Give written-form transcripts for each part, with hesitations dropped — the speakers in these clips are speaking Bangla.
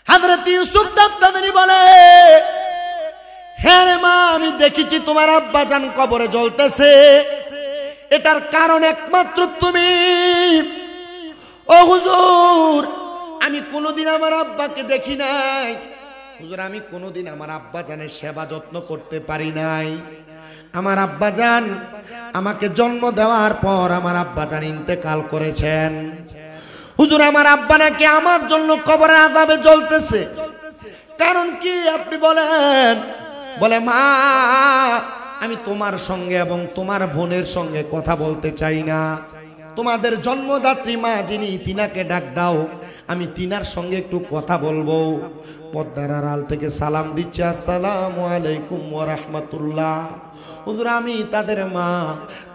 হযরত ইউসুফ তাবতাদানি বলে, হ্যাঁ রে মা, আমি দেখেছি তোমার আব্বাজান কবরে জ্বলতেছে, এটার কারণ একমাত্র তুমি। ও হুজুর, আমি কোনোদিন আমার আব্বাকে দেখি নাই। হুজুর, আমি কোনোদিন আমার আব্বাজানের সেবা যত্ন করতে পারি নাই। আমার আব্বাজান আমাকে জন্ম দেওয়ার পর আমার আব্বাজান ইন্তেকাল করেছেন। হুজুর, আমার আব্বা নাকি আমার জন্য কবরের আযাবে জ্বলতেছে, কারণ কি আপনি বলেন? বলে, মা, আমি তোমার সঙ্গে এবং তোমার বোনের সঙ্গে কথা বলতে চাই না। তোমাদের জন্মদাত্রী মা যিনি, তিনাকে ডাক দাও, আমি তিনার সঙ্গে একটু কথা বলবো। পর্দার আড়াল থেকে সালাম দিচ্ছে, আসসালামু আলাইকুম ওয়া রাহমাতুল্লাহ। হুজুর, আমি তাদের মা,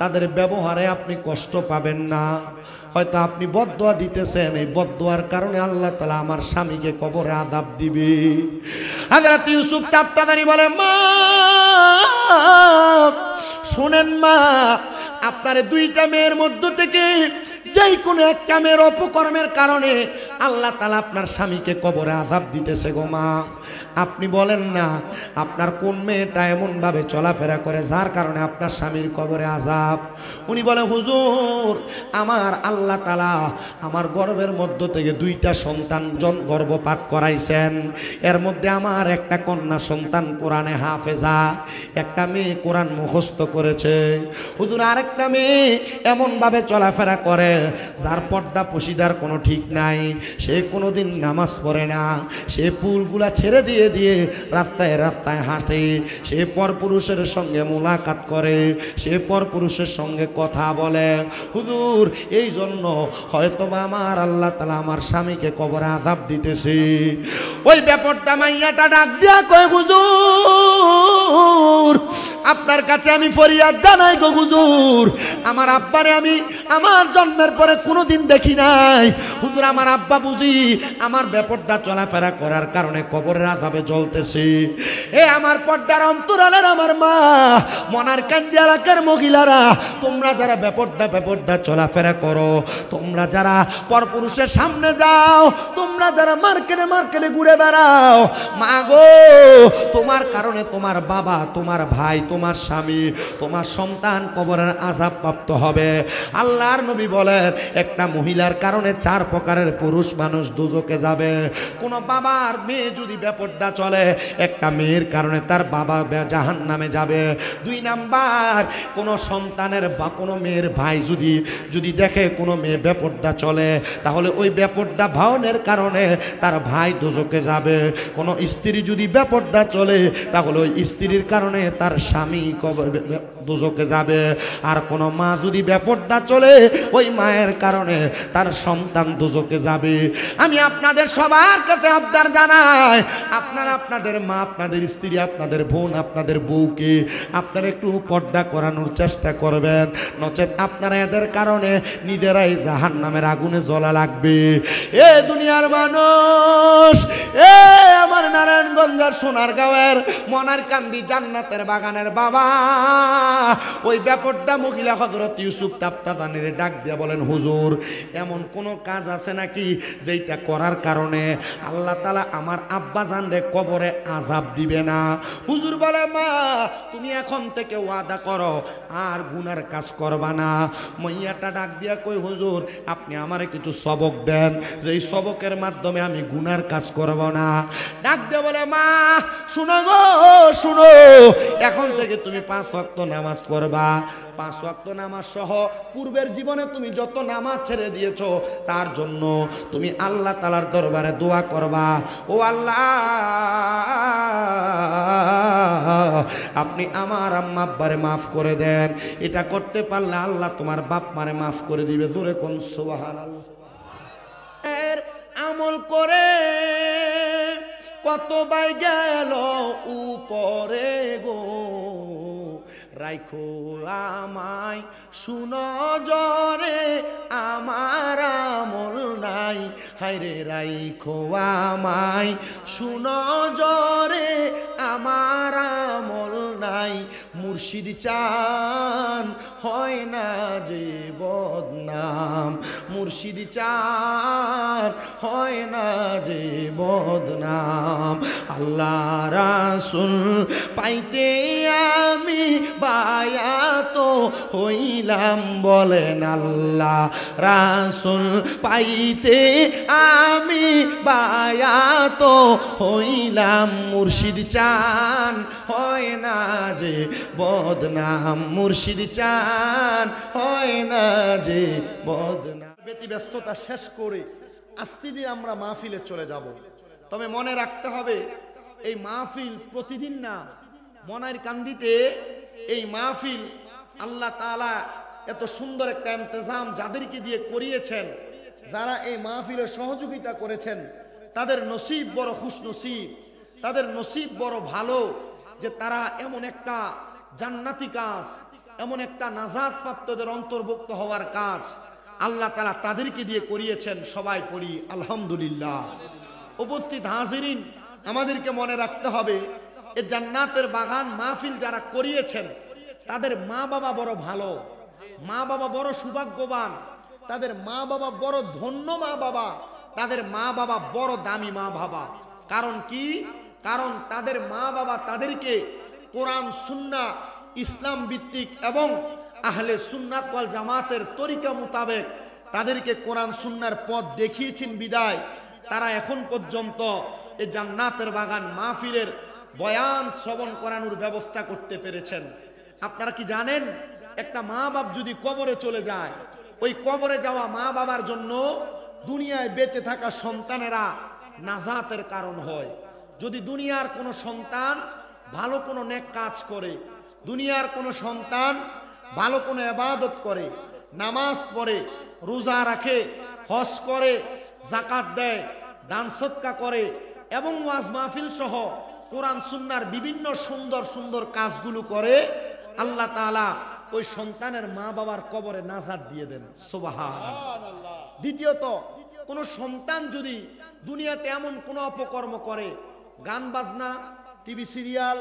তাদের ব্যবহারে আপনি কষ্ট পাবেন না। হয়তো আপনি বদদোয়া দিতেছেন, এই বদদোয়ার কারণে আল্লাহ তাআলা আমার স্বামীকে কবরে আযাব দিবে। হযরত ইউসুফ তাবতাদানি বলে, মা শুনেন মা, আপনার দুইটা মেয়ের মধ্য থেকে যেই কোনো একটা মেয়ের অপকর্মের কারণে আল্লাহ তাআলা আপনার স্বামীকে কবরে আযাব দিতেছে গো মা। আপনি বলেন না আপনার কোন মেয়েটা এমন ভাবে চলাফেরা করে যার কারণে আপনার স্বামীর কবরে আযাব? উনি বলে, হুজুর, আমার আল্লাহ তাআলা আমার গর্ভের মধ্য থেকে দুইটা সন্তান গর্ভপাত করাইছেন। এর মধ্যে আমার একটা কন্যা সন্তান কোরআনে হাফেজা, একটা মেয়ে কোরআন মুখস্থ করেছে। হুজুর, আরেকটা মেয়ে এমন ভাবে চলাফেরা করে যার পর্দা পশিদার কোনো ঠিক নাই। সে কোনোদিন নামাজ পড়ে না, সে পুলগুলা ছেড়ে দিয়ে দিয়ে রাস্তায় রাস্তায় হাঁটে, সে পরপুরুষের সঙ্গে মোলাকাত করে, সে পরপুরুষের সঙ্গে কথা বলে। হুজুর, এই জন্য হয়তো আমার আল্লাহ তাআলা আমার স্বামীকে কবরে আযাব দিতেছে। ওই বেপরদা মাইয়াটা ডাক দিয়া কয়, হুজুর, আপনার কাছে আমি ফরিয়াদ জানাই গো হুজুর, আমার আব্বারে আমি আমার জন্মের পরে কোনোদিন দেখি নাই। হুজুর, আমার আব্বা বুঝি আমার বেপরদা চলাফেরা করার কারণে কবরের আযাবে জ্বলতেছে। এ আমার পর্দার অন্তরালের আমার মা, মনার কান্দি এলাকার মহিলারা, তোমরা যারা বেপরদা চলাফেরা করো, তোমরা যারা পরপুরুষের সামনে যাও, তোমরা যারা মার্কেটে ঘুরে বেড়াও, মা গো, তোমার কারণে তোমার বাবা, তোমার ভাই, তোমার স্বামী, তোমার সন্তান কবরের আযাব প্রাপ্ত হবে। আল্লাহর নবী বলেন, একটা মহিলার কারণে 4 প্রকারের পুরুষ মানুষ দোজখে যাবে। কোন বাবার মেয়ে যদি বেপরদা চলে, একটা মেয়ের কারণে তার বাবা জাহান্নামে যাবে। 2 নাম্বার, কোন সন্তানের বা কোনো মেয়ের ভাই যদি দেখে কোনো মেয়ে বেপরদা চলে, তাহলে ওই বেপরদা ভাওনের কারণে তার ভাই দোজখে যাবে। কোন স্ত্রী যদি বেপরদা চলে, তাহলে ওই স্ত্রীর কারণে তার স্বামী দোজখে যাবে। আর কোন মা যদি বেপরদা চলে, ওই মায়ের কারণে তার সন্তান দোজখে যাবে। আমি আপনাদের সবার কাছে আবদার জানাই, আপনাদের মা, আপনাদের স্ত্রী, আপনাদের বোন, আপনাদের বউকে আপনারা একটু পর্দা করানোর চেষ্টা করবেন, নচেত আপনারা এদের কারণে নিজেরাই জাহান্নামের আগুনে জ্বলা লাগবে। এ দুনিয়ার মানুষ, এ আমার নারায়ণগঞ্জের সোনারগাঁওয়ের মনার কান্দি জান্নাতের বাগানের বাবা, ওই বেপরদা মহিলা হযরত ইউসুফ তাবতাদানির ডাক দিয়া বলেন, হুজুর, এমন কোন কাজ আছে নাকি যেটা করার কারণে আল্লাহ তাআলা আমার আব্বাজানরে কবরে আযাব দিবে না? হুজুর বলে, মা, তুমি এখন থেকে ওয়াদা করো আর গুনার কাজ করবা না। মাইয়াটা ডাক দিয়া কই, হুজুর, আপনি আমারে কিছু সবক দেন, যেই সবকের মাধ্যমে আমি গুনার কাজ করব না। ডাক দিয়া বলে, মা শুনো গো, শুনো, এখন থেকে তুমি 5 ওয়াক্ত নামাজ পড়বা। 5 ওয়াক্ত নামাজ সহ পূর্বের জীবনে তুমি যত নামাজ ছেড়ে দিয়েছো তার জন্য তুমি আল্লাহ তাআলার দরবারে দোয়া করবা, ও আল্লাহ, আপনি আমার আম্মা আব্বারে মাফ করে দেন। এটা করতে পারলে আল্লাহ তোমার বাপ মারে মাফ করে দিবে। জোরে কোন সুবহানাল্লাহ। আমল করে কত বাই গেল উপরে গো, রাইখো আমায় সুনজরে, আমার আমল নাই, হায়রে রাইখো আমায় সুনজরে, আমার আমল নাই। মুর্শিদ চান হয় না যে বদনাম, মুর্শিদ চান হয় না যে বদনাম। আল্লাহ রাসূল পাইতে আমি বায়াত হইলাম, বলেন আল্লাহ রাসূল পাইতে আমি বায়াত হইলাম। মুর্শিদ চান হয় না যে বদনাম, মুর্শিদ চান হয় না যে বদনাম। ব্যতিব্যস্ততা শেষ করে আস্তে ধীরে আমরা মাহফিলে চলে যাব। তবে মনে রাখতে হবে এই মাহফিল প্রতিদিন না। মনের কান্দিতে এই মাহফিল আল্লাহ তাআলা এত সুন্দর একটা ইন্তজাম যাদেরকে দিয়ে করিয়েছেন, যারা এই মাহফিলে সহযোগিতা করেছেন, তাদের নসিব বড় খুশনসিব, তাদের নসিব বড় ভালো যে তারা এমন একটা জান্নাতি কাজ, এমন একটা নাজাত প্রাপ্তদের অন্তর্ভুক্ত হওয়ার কাজ আল্লাহ তাআলা তাদেরকে দিয়ে করিয়েছেন। সবাই পড়ি আলহামদুলিল্লাহ। উপস্থিত হাজিরিন, আমাদেরকে মনে রাখতে হবে এই জান্নাতের বাগান মাহফিল যারা করিয়েছেন তাদের মা বাবা বড় ভালো, মা বাবা বড় সৌভাগ্যবান, তাদের মা বাবা বড় ধন্য মা বাবা, তাদের মা বাবা বড় দামি মা বাবা। কারণ কি? কারণ তাদের মা বাবা তাদেরকে কোরআন সুন্নাহ ইসলাম ভিত্তিক এবং আহলে সুন্নাত ওয়াল জামাতের তরিকা মোতাবেক তাদেরকে কোরআন সুন্নাহর পথ দেখিয়েছেন বিদায় তারা এখন পর্যন্ত এই জান্নাতের বাগান মাহফিলের বয়ান শ্রবণ করানোর ব্যবস্থা করতে পেরেছেন। আপনারা কি জানেন একটা মা বাপ যদি কবরে চলে যায়, ওই কবরে যাওয়া মা বাবার জন্য দুনিয়ায় বেঁচে থাকা সন্তানেরা নাজাতের কারণ হয়। যদি দুনিয়ার কোনো সন্তান ভালো কোনো নেক কাজ করে, দুনিয়ার কোনো সন্তান ভালো কোনো ইবাদত করে, নামাজ পড়ে, রোজা রাখে, হজ করে, যাকাত দেয়, দান সদকা করে এবং ওয়াজ মাহফিল সহ কোরআন সুন্নাহর বিভিন্ন সুন্দর সুন্দর কাজগুলো করে, আল্লাহ তাআলা ওই সন্তানের মা বাবার কবরে নাজাত দিয়ে দেন। সুবহানাল্লাহ। দ্বিতীয়ত, কোন সন্তান যদি দুনিয়াতে এমন কোন অপকর্ম করে, গান বাজনা, টিভি সিরিয়াল,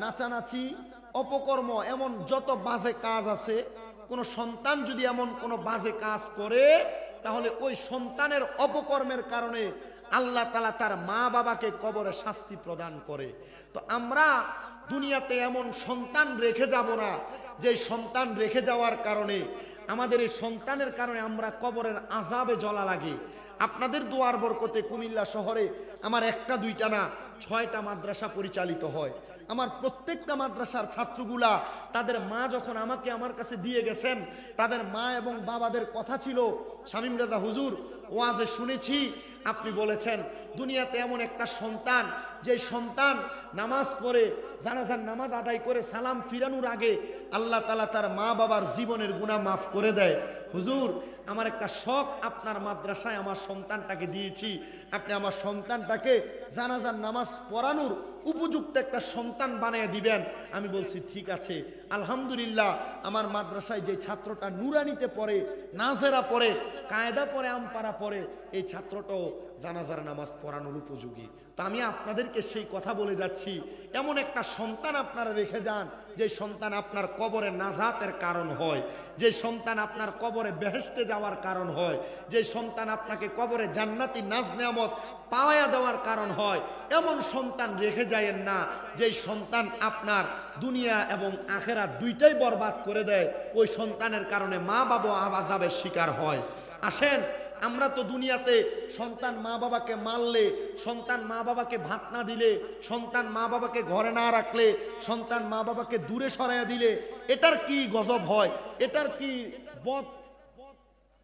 নাচানাচি, অপকর্ম, এমন যত বাজে কাজ আছে, কোন সন্তান যদি এমন কোন বাজে কাজ করে, তাহলে ওই সন্তানের অপকর্মের কারণে আল্লাহ তাআলা তার মা বাবাকে কবরে শাস্তি প্রদান করে। তো আমরা দুনিয়াতে এমন সন্তান রেখে যাব না যে সন্তান রেখে যাওয়ার কারণে আমাদের এই সন্তানের কারণে আমরা কবরের আযাবে জ্বলা লাগে। আপনাদের দোয়ার বরকতে কুমিল্লা শহরে আমার একটা দুইটা না 6টা মাদ্রাসা পরিচালিত হয়। আমার প্রত্যেকটা মাদ্রাসার ছাত্রগুলা তাদের মা যখন আমাকে আমার কাছে দিয়ে গেছেন, তাদের মা এবং বাবাদের কথা ছিল, শামীম রাজা হুজুর ওয়াজে শুনেছি আপনি বলেছেন দুনিয়াতে এমন একটা সন্তান, যে সন্তান নামাজ পড়ে, জানাজার নামাজ আদায় করে সালাম ফিরানোর আগে আল্লাহ তাআলা তার মা বাবার জীবনের গুনাহ মাফ করে দেয়। হুজুর, আমার একটা শখ, আপনার মাদ্রাসায় আমার সন্তানটাকে দিয়েছি, আপনি আমার সন্তানটাকে জানাজার নামাজ পড়ানোর উপযুক্ত একটা সন্তান বানিয়ে দিবেন। আমি বলছি ঠিক আছে। আলহামদুলিল্লাহ, আমার মাদ্রাসায় যে ছাত্রটা নুরানিতে পড়ে, নাজেরা পড়ে, কায়দা পড়ে, আমপারা পড়ে, এই ছাত্রটাও জানাজার নামাজ পড়ানোর উপযোগী। তো আমি আপনাদেরকে সেই কথা বলে যাচ্ছি, এমন একটা সন্তান আপনারা রেখে যান যে সন্তান আপনার কবরে নাজাতের কারণ হয়, যে সন্তান আপনার কবরে বেহেশতে যাওয়ার কারণ হয়, যে সন্তান আপনাকে কবরে জান্নাতি নাজ নেয়ামত পাওয়া দেওয়ার কারণ হয়। এমন সন্তান রেখে যায়েন না যে সন্তান আপনার দুনিয়া এবং আখিরাত দুইটাই বরবাদ করে দেয়, ওই সন্তানের কারণে মা বাবা আযাবের শিকার হয়। আসেন, আমরা তো দুনিয়াতে সন্তান মা বাবাকে মারলে, সন্তান মা বাবাকে ভাত না দিলে, সন্তান মা বাবাকে ঘরে না রাখলে, সন্তান মা বাবাকে দূরে সরাইয়া দিলে এটার কি গজব হয়, এটার কি বদ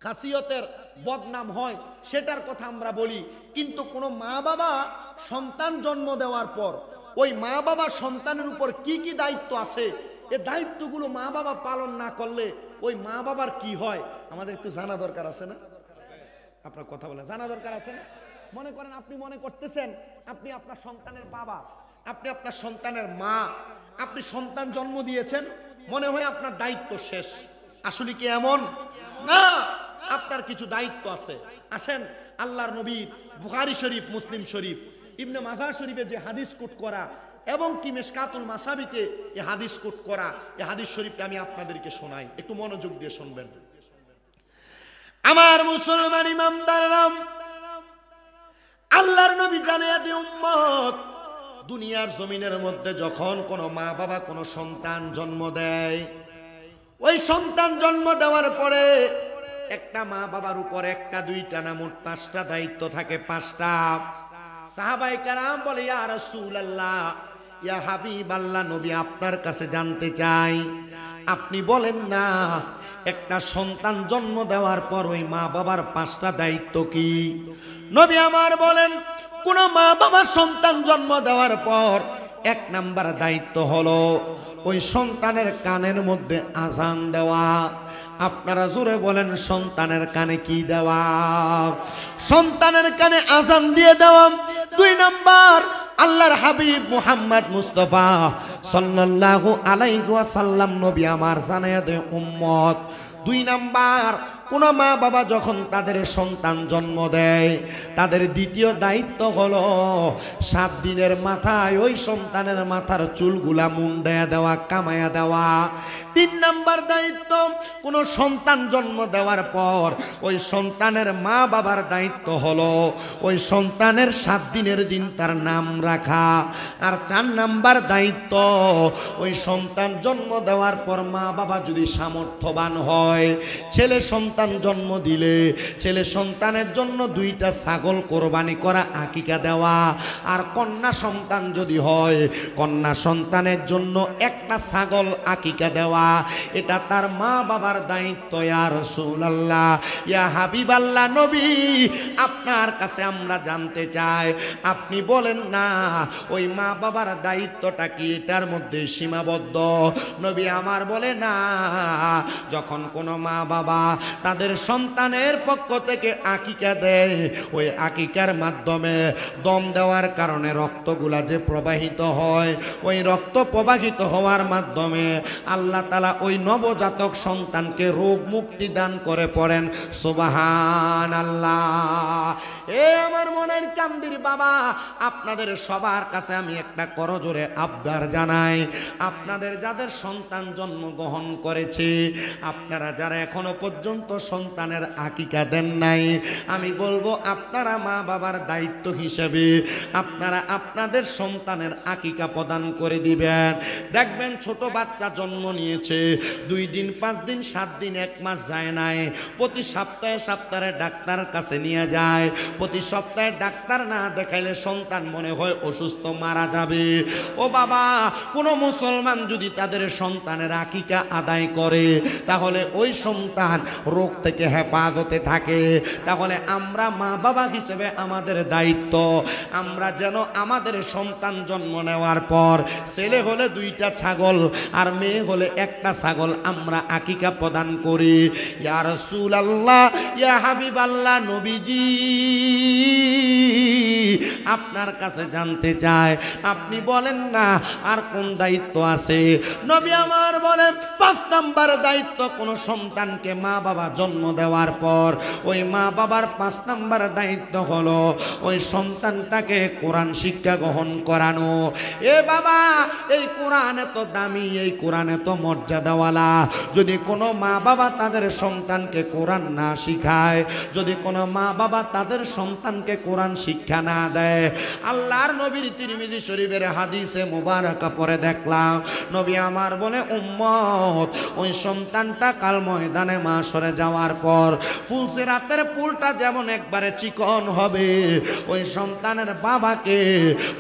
খাসিয়তের বদনাম হয়, সেটার কথা আমরা বলি। কিন্তু কোনো মা বাবা সন্তান জন্ম দেওয়ার পর ওই মা বাবা সন্তানের উপর কি কি দায়িত্ব আছে, এই দায়িত্বগুলো মা বাবা পালন না করলে ওই মা বাবার কি হয় আমাদের একটু জানা দরকার আছে না? আপনার কথা বলে জানা দরকার আছে না? মনে করেন আপনি মনে করতেছেন আপনি আপনার সন্তানের বাবা, আপনি আপনার সন্তানের মা, আপনি সন্তান জন্ম দিয়েছেন, মনে হয় আপনার দায়িত্ব শেষ। আসলে কি এমন না? আপনার কিছু দায়িত্ব আছে। আসেন, আল্লাহর নবী বুখারী শরীফ, মুসলিম শরীফ, ইবনে মাজাহ শরীফে যে হাদিস কোট করা, এবং কি মিশকাতুল মাসাবিতে এই হাদিস কোট করা, এই হাদিস শরীফটা আমি আপনাদেরকে শোনাই, একটু মনোযোগ দিয়ে শুনবেন। আমার মুসলমান ইমামদাররা, আল্লাহর নবী জানিয়ে দিয়ে উম্মত, দুনিয়ার জমিনের মধ্যে যখন কোনো মা বাবা কোনো সন্তান জন্ম দেয়, ওই সন্তান জন্ম দেওয়ার পরে একটা মা বাবার উপর একটা দুইটা না মোট 5টা দায়িত্ব থাকে, 5টা। সাহাবায়ে কেরাম বলে, ইয়া রাসূলুল্লাহ, ইয়া হাবিবাল্লাহ, নবী আপনার কাছে জানতে চাই, আপনি বলেন না একটা সন্তান জন্ম দেওয়ার পর ওই মা বাবার 5টা দায়িত্ব কি? নবী আমার বলেন, কোন মা বাবার সন্তান জন্ম দেওয়ার পর 1 নাম্বার দায়িত্ব হলো ওই সন্তানের কানের মধ্যে আজান দেওয়া। আপনারা জোরে বলেন, সন্তানের কানে কি দেওয়া? সন্তানের কানে আজান দিয়ে দেওয়া। 2 নাম্বার, আল্লাহর হাবিব মুহাম্মদ মুস্তাফা সাল্লাল্লাহু আলাইহি ওয়াসাল্লাম নবী আমার জানায়া দেয় উম্মত, 2 নাম্বার, কোন মা বাবা যখন তাদের সন্তান জন্ম দেয় তাদের দ্বিতীয় দায়িত্ব হলো 7 দিনের মাথায় ওই সন্তানের মাথার চুলগুলা মুন্ডায়া দেওয়া, কামায়া দেওয়া। 3 নাম্বার দায়িত্ব, কোন সন্তান জন্ম দেওয়ার পর ওই সন্তানের মা বাবার দায়িত্ব হলো ওই সন্তানের 7 দিনের দিন তার নাম রাখা। আর 4 নাম্বার দায়িত্ব, ওই সন্তান জন্ম দেওয়ার পর মা বাবা যদি সামর্থ্যবান হয়, ছেলে সন্তান জন্ম দিলে ছেলে সন্তানের জন্য 2টা ছাগল কোরবানি করা, আকিকা দেওয়া। আর কন্যা সন্তান যদি হয়, কন্যা সন্তানের জন্য 1টা ছাগল আকিকা দেওয়া। এটা তার মা বাবার দায়িত্ব। ইয়া রাসূলুল্লাহ, ইয়া হাবিবাল্লাহ, নবী আপনার কাছে আমরা জানতে চাই, আপনি বলেন না ওই মা বাবার দায়িত্বটা কি এটার মধ্যে সীমাবদ্ধ? নবী আমার বলে, না, যখন কোনো মা বাবা তাদের সন্তানের পক্ষ থেকে আকিকা দেয়, ওই আকিকার মাধ্যমে দম দেওয়ার কারণে রক্তগুলা যে প্রবাহিত হয়, ওই রক্ত প্রবাহিত হওয়ার মাধ্যমে আল্লাহ তাআলা ওই নবজাতক সন্তানকে রোগ মুক্তি দান করে পড়েন সুবহানাল্লাহ। এ আমার মনের কামদির বাবা, আপনাদের সবার কাছে আমি একটা করজোরে আবদার জানাই, আপনাদের যাদের সন্তান জন্মগ্রহণ করেছে, আপনারা যারা এখনো পর্যন্ত সন্তানের আকিকা দেন নাই, আমি বলবো আপনারা মা বাবার দায়িত্ব হিসেবে আপনারা আপনাদের সন্তানের আকিকা প্রদান করে দিবেন। দেখবেন ছোট বাচ্চা জন্ম নিয়েছে, 2 দিন 5 দিন 7 দিন 1 মাস যায় নাই, প্রতি সপ্তাহে সপ্তাহে ডাক্তার কাছে নিয়ে যায়। প্রতি সপ্তাহে ডাক্তার না দেখাইলে সন্তান মনে হয় অসুস্থ, মারা যাবে। ও বাবা, কোনো মুসলমান যদি তাদের সন্তানের আকিকা আদায় করে, তাহলে ওই সন্তান রোগ থেকে হেফাজতে থাকে। তাহলে আমরা মা বাবা হিসেবে আমাদের দায়িত্ব, আমরা যেন আমাদের সন্তান জন্ম নেওয়ার পর ছেলে হলে 2টা ছাগল আর মেয়ে হলে 1টা ছাগল আমরা আকিকা প্রদান করি। ইয়া রাসূলুল্লাহ, ইয়া হাবিবাল্লাহ, নবীজি আপনার কাছে জানতে চাই, আপনি বলেন না আর কোন দায়িত্ব আছে? নবী আমার বলেন, 5 নাম্বার দায়িত্ব, কোন সন্তানকে মা বাবা জন্ম দেওয়ার পর ওই মা বাবার 5 নাম্বার দায়িত্ব হলো ওই সন্তানটাকে কোরআন শিক্ষা গ্রহণ করানো। এ বাবা, এই কোরআন এত দামি, এই কোরআন এত মর্যাদাওয়ালা, যদি কোনো মা বাবা তাদের সন্তানকে কোরআন না শিখায়, যদি কোনো মা বাবা তাদের সন্তানকে কোরআন শিক্ষা না দেয়, আল্লাহর নবীর তিরমিজি শরীফের হাদিসে মুবারাকা পরে দেখলাম, নবী আমার বলে, উম্মত ওই সন্তানটা কাল ময়দানে মাশরে যাওয়ার পর ফুলসিরাতের পুলটা যেমন একবারে চিকন হবে, ওই সন্তানের বাবাকে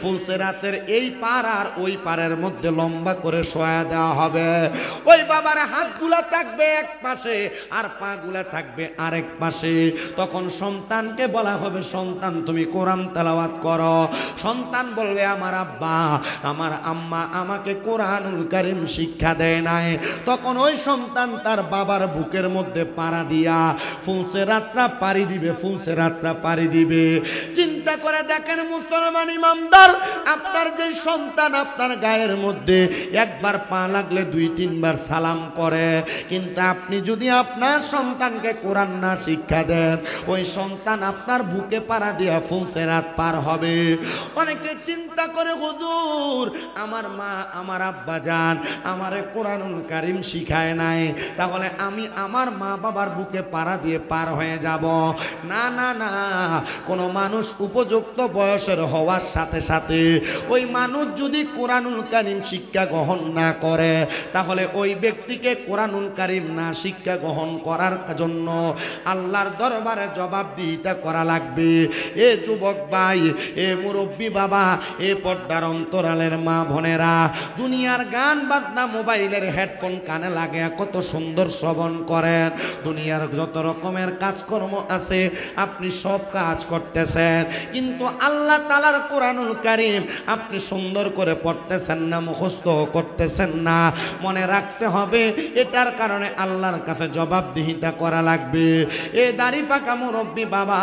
ফুলসিরাতের এই পার আর ওই পারের মধ্যে লম্বা করে শোয়া দেওয়া হবে। ওই বাবার হাতগুলা থাকবে এক পাশে আর পাগুলা থাকবে আরেক পাশে। তখন সন্তানকে বলা হবে, সন্তান তুমি কোরআন তেলাওয়াত করো। সন্তান বলবে, আমার আব্বা আমার আম্মা আমাকে কোরআনুল কারীম শিক্ষা দেয় নাই। তখন ওই সন্তান তার বাবার বুকের মধ্যে পাড়া দিয়া ফুলসিরাতটা পাড়ি দিবে, ফুলসিরাতটা পাড়ি দিবে। চিন্তা করে দেখেন মুসলমান ইমানদার, আপনার যে সন্তান আপনার গায়ের মধ্যে একবার পা লাগলে 2-3 বার সালাম করে, কিন্তু আপনি যদি আপনার সন্তানকে কোরআন না শিক্ষা দেন, ওই সন্তান আপনার বুকে পাড়া দিয়া ফুলসিরাত পার হবে। অনেকে চিন্তা করে হুজুর আমার মা আমার আব্বা জান আমারে কোরআনুল কারীম শিখায় নাই, তাহলে আমি আমার মা বাবার বুকে পাড়া দিয়ে পার হয়ে যাব। না না না, কোনো মানুষ উপযুক্ত বয়সের হওয়ার সাথে সাথে ওই মানুষ যদি কোরআনুল কারীম শিক্ষা গ্রহণ না করে, তাহলে ওই ব্যক্তিকে কোরআনুল কারীম না শিক্ষা গ্রহণ করার জন্য আল্লাহর দরবারে জবাবদিহিতা করা লাগবে। এ যুবক ভাই, এ মুরব্বী বাবা, এ পর্দার অন্তরালের মা বোনেরা, দুনিয়ার গান বাজনা মোবাইলের হেডফোন কানে লাগে কত সুন্দর শ্রবণ করেন, দুনিয়ার যত রকমের কাজকর্ম আছে আপনি সব কাজ করতেছেন, কিন্তু আল্লাহ তাআলার কোরআনুল কারীম আপনি সুন্দর করে পড়তেছেন না, মুখস্থ করতেছেন না। মনে রাখতে হবে এটার কারণে আল্লাহর কাছে জবাবদিহিতা করা লাগবে। এ দাড়ি পাকা মুরব্বী বাবা,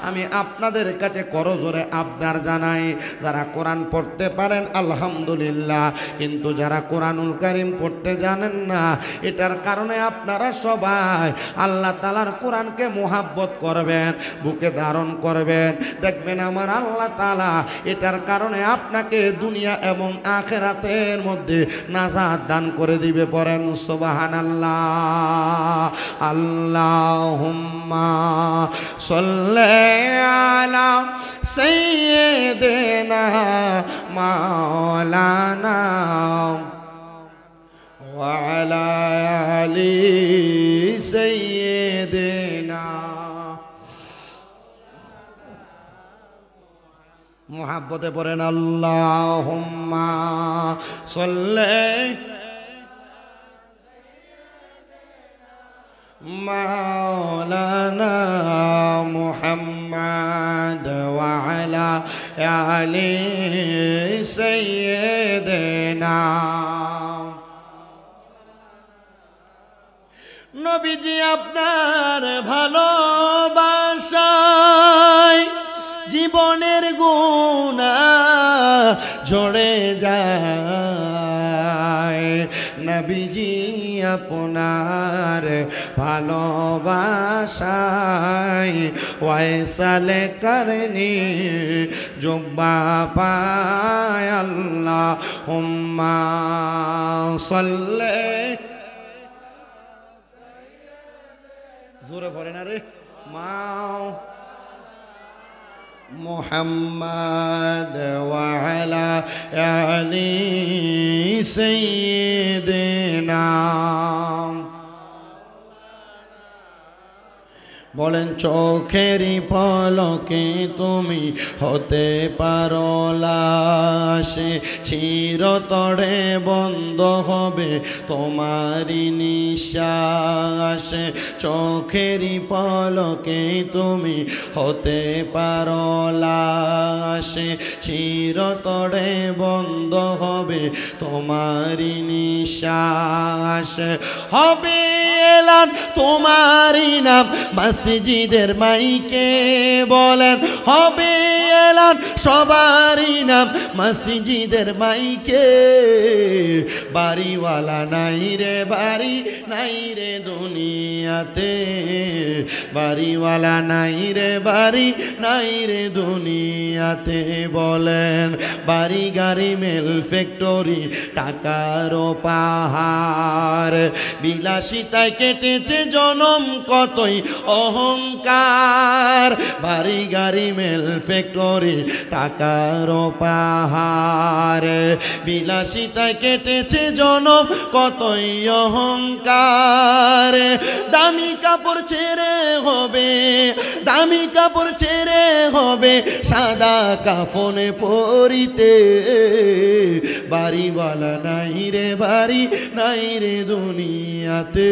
আমি আপনাদের কাছে করজোরে আবদার জানাই, যারা কোরআন পড়তে পারেন আলহামদুলিল্লাহ, কিন্তু যারা কোরআনুল কারীম পড়তে জানেন না, এটার কারণে আপনারা সবাই আল্লাহ তাআলার কোরআনকে মুহাব্বত করবেন, বুকে ধারণ করবেন, দেখবেন আমার আল্লাহ তাআলা এটার কারণে আপনাকে দুনিয়া এবং আখিরাতের মধ্যে নাজাত দান করে দিবে। পড়েন সুবহানাল্লাহ। আল্লাহুম্মা সাল্লি আলা সাইয়্যিদিনা মাওলানা ওয়া আলা আলি সাইয়্যিদিনা। মুহাব্বতে পড়েন আল্লাহুম্মা সাল্লি মাওলানা মুহাম্মদ ওয়া আলা আলি সাইয়্যিদিনা। নবীজি আপনার ভালোবাসায় জীবনের গুনাহ ঝরে যায়, নবীজি আপনার ভালোবাসায় ওয়াইসালে করনি জুব্বা পায়। আল্লাহুম্মা সাল্লি, জোরে পড়েন না রে, মাও মুহাম্মদ ওয়া আলা আলি সাইয়্যিদিনা। বলেন চোখেরই পলকে তুমি হতে পারো লাশ, চিরতরে বন্ধ হবে তোমারই নিঃশ্বাস। চোখেরই পলকে তুমি হতে পারো লাশ, চিরতরে বন্ধ হবে তোমারই নিঃশ্বাস। হবে এলান তোমারই নাম মসজিদের মাইকে, বলেন হবে এলান সবারই নাম মসজিদের মাইকে। বাড়িওয়ালা নাই রে বাড়ি নাই রে দুনিয়াতে, বাড়িওয়ালা নাই রে বাড়ি নাই রে দুনিয়াতে। বলেন বাড়ি গাড়ি মেল ফ্যাক্টরি টাকারও পাহাড়, বিলাসিতায় কেটেছে জনম কতই অহংকার। বাড়ি গাড়ি মেল ফ্যাক্টরি টাকারও পাহাড়, বিলাসিতায় কেটেছে জনম কতই অহংকার। দামি কাপড় ছেড়ে হবে, দামি কাপড় ছেড়ে হবে সাদা কাফনে পরিতে। বাড়িওয়ালা নাই রে বাড়ি নাই রে দুনিয়াতে,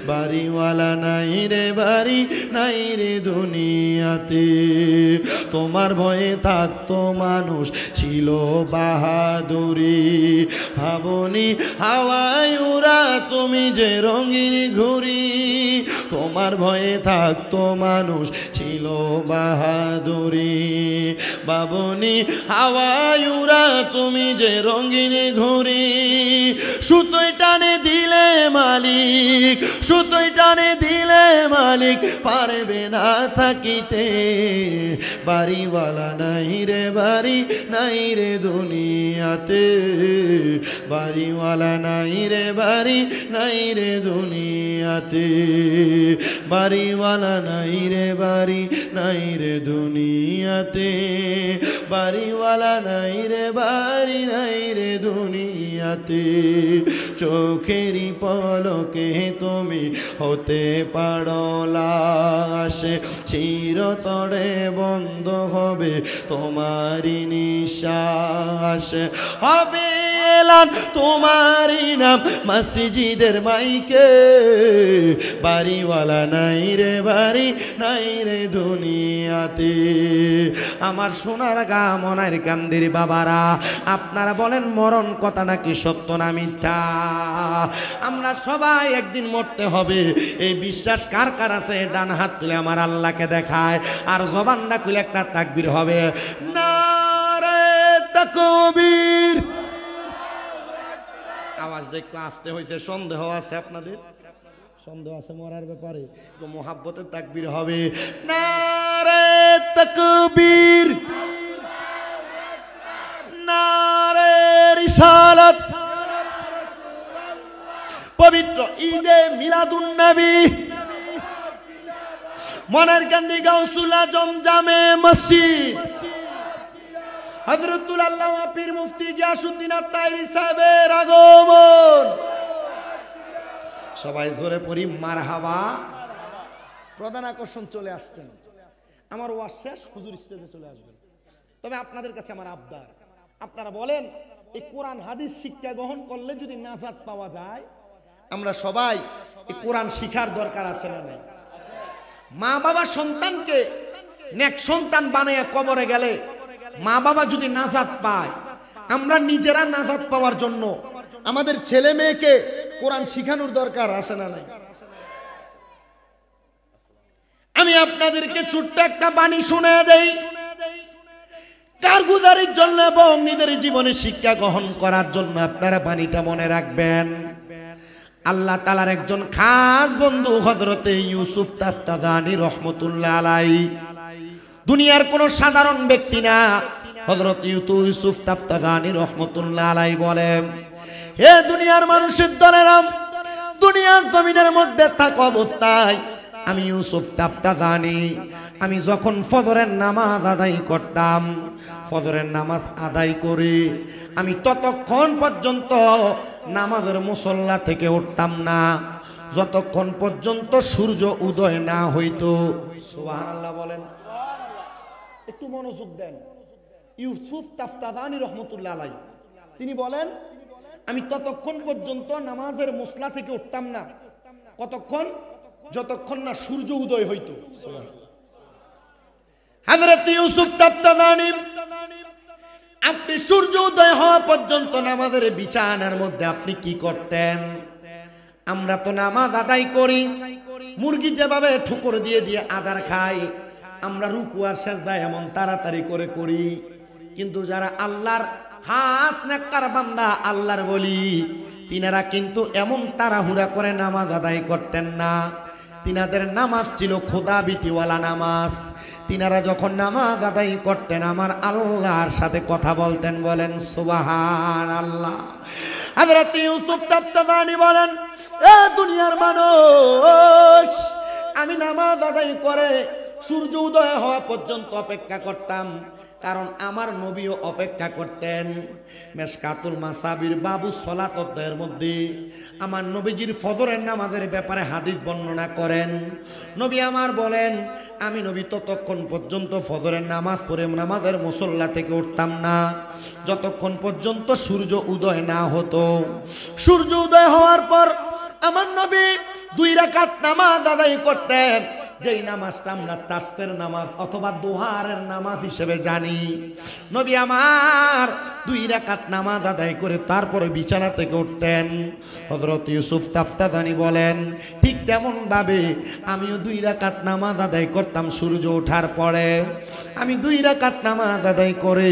বাড়িওয়ালা নাই রে বাড়ি নাই রে দুনিয়াতে। তোমার ভয়ে থাকতো মানুষ ছিল বাহাদুরি, ভাবনি হাওয়ায় উড়া তুমি যে রঙিন ঘুড়ি। তোমার ভয়ে থাকতো মানুষ ছিল বাহাদুরি, ভাবনি হাওয়ায় উড়া তুমি যে রঙিন ঘুড়ি। সুতোয় টানে দিলে মালিক, সুতোয় টানে দিলে মালিক পারবে না থাকিতে। বাড়িওয়ালা নাই রে বাড়ি নাই রে দুনিয়াতে, বাড়িওয়ালা নাই রে বাড়ি নাই রে দুনিয়াতে, বাড়িওয়ালা নাই রে বাড়ি নাই রে দুনিয়াতে, বাড়িওয়ালা নাই রে বাড়ি নাই রে দুনিয়াতে। চোখেরই পলকে তুমি হতে পারো লাশ, চিরতরে বন্ধ হবে তোমারই নিঃশ্বাস, হবে এলান তোমারই নাম মসজিদের মাইকে, বাড়িওয়ালা নাই রে বাড়ি নাই রে দুনিয়াতে। আমার সোনার গা মনের কান্দির বাবারা, আপনারা বলেন মরণ কথা নাকি সত্য না মিথ্যা? আমরা সবাই একদিন মরতে হবে, এই বিশ্বাস কার কার আছে? ডান হাত তুলে আমার আল্লাহকে দেখায়, আর জবান না খুলে একটা তাকবীর হবে, নারে তাকবীর। আওয়াজ দেখতে আসতে হয়েছে, সন্দেহ আছে আপনাদের? সন্দেহ আছে মরার ব্যাপারে? তো মোহাব্বতের তাকবীর হবে, নারে তাকবীর, নারে রিসালাত। পবিত্র ঈদে মিলাদুন নবী, মনের কান্দি গাউসুল আজম জামে মসজিদ, হযরতুল আল্লামা পীর মুফতি গিয়াসউদ্দিন আত-তাইরি সাহেবের আগমন। সবাই জোরে পড়ি মারহাবা। প্রধান আকর্ষণ চলে আসছেন, আমার ওয়াজ শেষ, হুজুর স্টেজে চলে আসবেন। তবে আপনাদের কাছে আমার আবদার, আপনারা বলেন এই কোরআন হাদিস শিক্ষা গ্রহণ করলে যদি নাজাত পাওয়া যায়, আমরা সবাই এই কোরআন শিখার দরকার আছে না নাই? মা বাবা সন্তানকে নেক সন্তান বানাইয়া কবরে গেলে মা বাবা যদি নাজাত পায়, আমরা নিজেরা নাজাত পাওয়ার জন্য আমাদের ছেলে মেয়েকে কোরআন শিখানোর দরকার আছে না নাই? আমি আপনাদেরকে ছোট্ট একটা বাণী শুনে দেই, কারগুজারির জন্য এবং নিজের জীবনে শিক্ষা গ্রহণ করার জন্য আপনারা বাণীটা মনে রাখবেন। আল্লাহ তাআলার একজন খাস বন্ধু হযরতে ইউসুফ তাফতাজানী রহমতুল্লাহ আলাইহি, দুনিয়ার কোন সাধারণ ব্যক্তি না, হযরত ইউসুফ তাফতাজানী রহমতুল্লাহ আলাইহি বলেন, হে দুনিয়ার মানুষের দলেরা, দুনিয়ার জমিনের মধ্যে থাকা অবস্থায় আমি ইউসুফ তাফতাজানী, আমি যখন ফজরের নামাজ আদায় করতাম, ফজরের নামাজ আদায় করে আমি ততক্ষণ পর্যন্ত নামাজের মুসল্লা থেকে উঠতাম না যতক্ষণ পর্যন্ত সূর্য উদয় না হইতো। সুবহানাল্লাহ বলেন, একটু মনোযোগ দেন। ইউসুফ তাফতাজানী রহমতুল্লাহ আলাইহি তিনি বলেন, আমি ততক্ষণ পর্যন্ত নামাজের মুসল্লা থেকে উঠতাম না, কতক্ষণ? যতক্ষণ না সূর্য উদয় হইতো। হযরত ইউসুফ তাফতাজানী, আপনি সূর্য উদয় হওয়া পর্যন্ত নামাজের বিছানার মধ্যে আপনি কি করতেন? আমরা তো নামাজ আদায় করি, মুরগি যেভাবে ঠুকুর দিয়ে দিয়ে আদার খাই, আমরা রুকু আর সিজদা এমন তাড়াতাড়ি করে করি, কিন্তু যারা আল্লাহর খাস নেককার বান্দা, আল্লাহর ওলি, তিনারা কিন্তু এমন তাড়াহুড়া করে নামাজ আদায় করতেন না। তিনাদের নামাজ ছিল খোদাবিতিওয়ালা নামাজ। তিনারা যখন নামাজ আদায় করতেন আমার আল্লাহর সাথে কথা বলতেন। বলেন সুবহানাল্লাহ। হযরত ইউসুফ তাফতাজানী বলেন, এ দুনিয়ার মানুষ, আমি নামাজ আদায় করে সূর্য উদয় হওয়া পর্যন্ত অপেক্ষা করতাম, কারণ আমার নবীও অপেক্ষা করতেন। মেশকাতুল মাসাবির বাবু সলাতের মধ্যে আমার নবীজির ফজরের নামাজের ব্যাপারে হাদিস বর্ণনা করেন। নবী আমার বলেন, আমি নবী ততক্ষণ পর্যন্ত ফজরের নামাজ পড়ে নামাজের মুসল্লা থেকে উঠতাম না যতক্ষণ পর্যন্ত সূর্য উদয় না হতো। সূর্য উদয় হওয়ার পর আমার নবী 2 রাকাত নামাজ আদায় করতেন, যেই নামাজটা আমরা তাসবিহের নামাজ অথবা দুহারের নামাজ হিসেবে জানি। নবী আমার 2 রাকাত নামাজ আদায় করে তারপরে বিছানা থেকে উঠতেন। হযরত ইউসুফ তাফতাজানী বলেন, ঠিক তেমন ভাবে আমিও 2 রাকাত নামাজ আদায় করতাম সূর্য ওঠার পরে। আমি 2 রাকাত নামাজ আদায় করে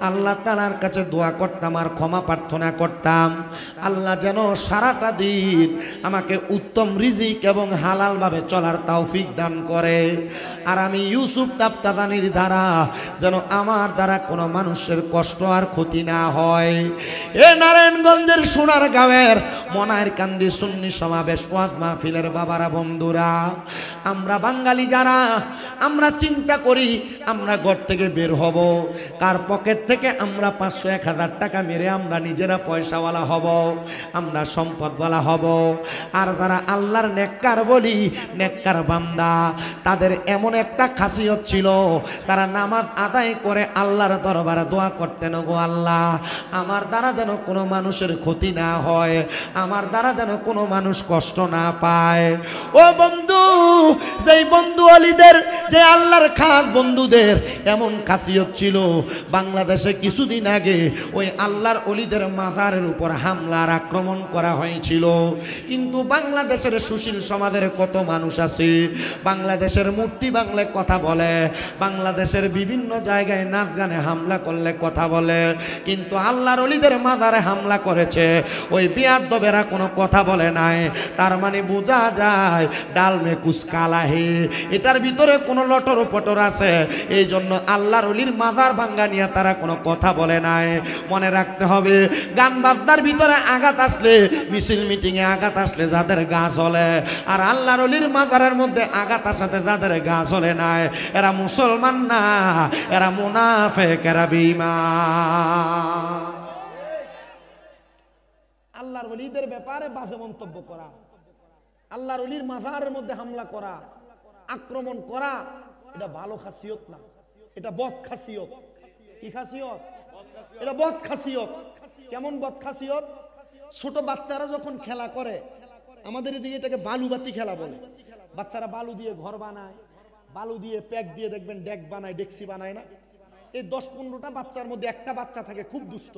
আল্লাহ তাআলার কাছে দোয়া করতাম আর ক্ষমা প্রার্থনা করতাম, আল্লাহ যেন সারাটা দিন আমাকে উত্তম রিজিক এবং হালাল ভাবে চলার তৌফিক দান করে। আর আমি ইউসুফ তাপ্তাদানির দ্বারা যেন আমার দ্বারা কোনো মানুষের কষ্ট আর ক্ষতি না হয়। এ নারায়ণগঞ্জের সোনারগাঁওয়ের মনায়ের কান্দি সুন্নি সমাবেশ ওয়াজ মাহফিলের বাবারা বন্ধুরা, আমরা বাঙালি যারা আমরা চিন্তা করি আমরা ঘর থেকে বের হব, কার পকেট থেকে আমরা 500-1000 টাকা মেরে আমরা নিজেরা পয়সাওয়ালা হব, আমরা সম্পদওয়ালা হব। আর যারা আল্লাহর নেককার বলি, নেককার বান্দা, তাদের এমন একটা খাসিয়ত ছিল, তারা নামাজ আদায় করে আল্লাহর দরবারে দোয়া করতেন, গো আল্লাহ আমার দ্বারা যেন কোনো মানুষের ক্ষতি না হয়, আমার দ্বারা যেন কোনো মানুষ কষ্ট না পায়। ও বন্ধু, যেই বন্ধু আলীদের, যে আল্লাহর খাস বন্ধুদের এমন খাসিয়ত ছিল, বাংলাদেশে কিছুদিন আগে ওই আল্লাহর অলিদের মাজারের উপর হামলার আক্রমণ করা হয়েছিল। কিন্তু বাংলাদেশের সুশীল সমাজের কত মানুষ আছে, বাংলাদেশের মূর্তি বাংলায় কথা বলে, বাংলাদেশের বিভিন্ন জায়গায় নাচ গানে হামলা করলে কথা বলে, কিন্তু আল্লাহর অলিদের মাজারে হামলা করেছে, ওই বিয়াদ্দবেরা কোনো কথা বলে নাই। তার মানে বোঝা যায় ডাল মে কুছ কালা হে, এটার ভিতরে কোনো লটর পটর আছে, এই জন্য আল্লাহর অলির মাজার ভাঙ্গা নিয়ে তারা কোনো কথা বলে নাই। মনে রাখতে হবে, গান বাজনার ভিতরে আঘাত আসলে, মিছিল মিটিংয়ে আঘাত আসলে যাদের গা চলে, আর আল্লাহর অলির মাজারের মধ্যে আঘাত আসাতে যাদের গা চলে নাই, এরা মুসলমান না, এরা মুনাফিক, এরা বেঈমান। আল্লাহর ওলিদের ব্যাপারে বাজে মন্তব্য করা, আল্লাহর ওলির মাজারের মধ্যে হামলা করা, আক্রমণ করা, এটা ভালো খাসিয়ত না, এটা বদ খাসিয়ত। কি খাসিয়ত? এটা বদ খাসিয়ত। কেমন বদ খাসিয়ত? ছোট বাচ্চারা যখন খেলা করে, আমাদের এদিকে এটাকে বালুবাতি খেলা বলে, বাচ্চারা বালু দিয়ে ঘর বানায়, বালু দিয়ে প্যাক দিয়ে দেখবেন ডেক বানায়, ডেক্সি বানায় না? এই 10-15টা বাচ্চার মধ্যে একটা বাচ্চা থাকে খুব দুষ্ট,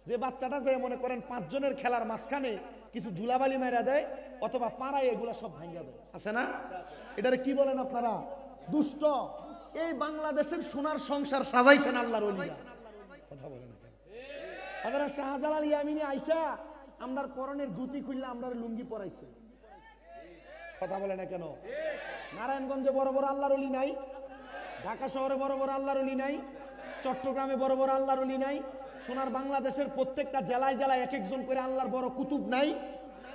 যে বাচ্চাটা যে মনে করেন 5 জনের খেলার মাঝখানে কিছু ধুলাবালি মেরা দেয় অথবা পাড়ায় এগুলা সব ভাঙা দেয়, আছে না? এটারে কি বলেন আপনারা? দুষ্ট। এই বাংলাদেশের সোনার সংসার সাজাইছেন আল্লাহর ওলিরা। কথা বলেন না কেন? হযরত শাহজালাল ইয়ামিনী আয়েশা আমরার পরনের ধুতি খুললে আমরার লুঙ্গি পরাইছে। কথা বলে না কেন? নারায়ণগঞ্জে বড় বড় আল্লাহর ওলি নাই? ঢাকা শহরে বড় বড় আল্লাহর ওলি নাই? চট্টগ্রামে বড় বড় আল্লাহর ওলি নাই? সোনার বাংলাদেশের প্রত্যেকটা জেলায় জেলায় এক একজন করে আল্লাহর বড় কুতুব নাই?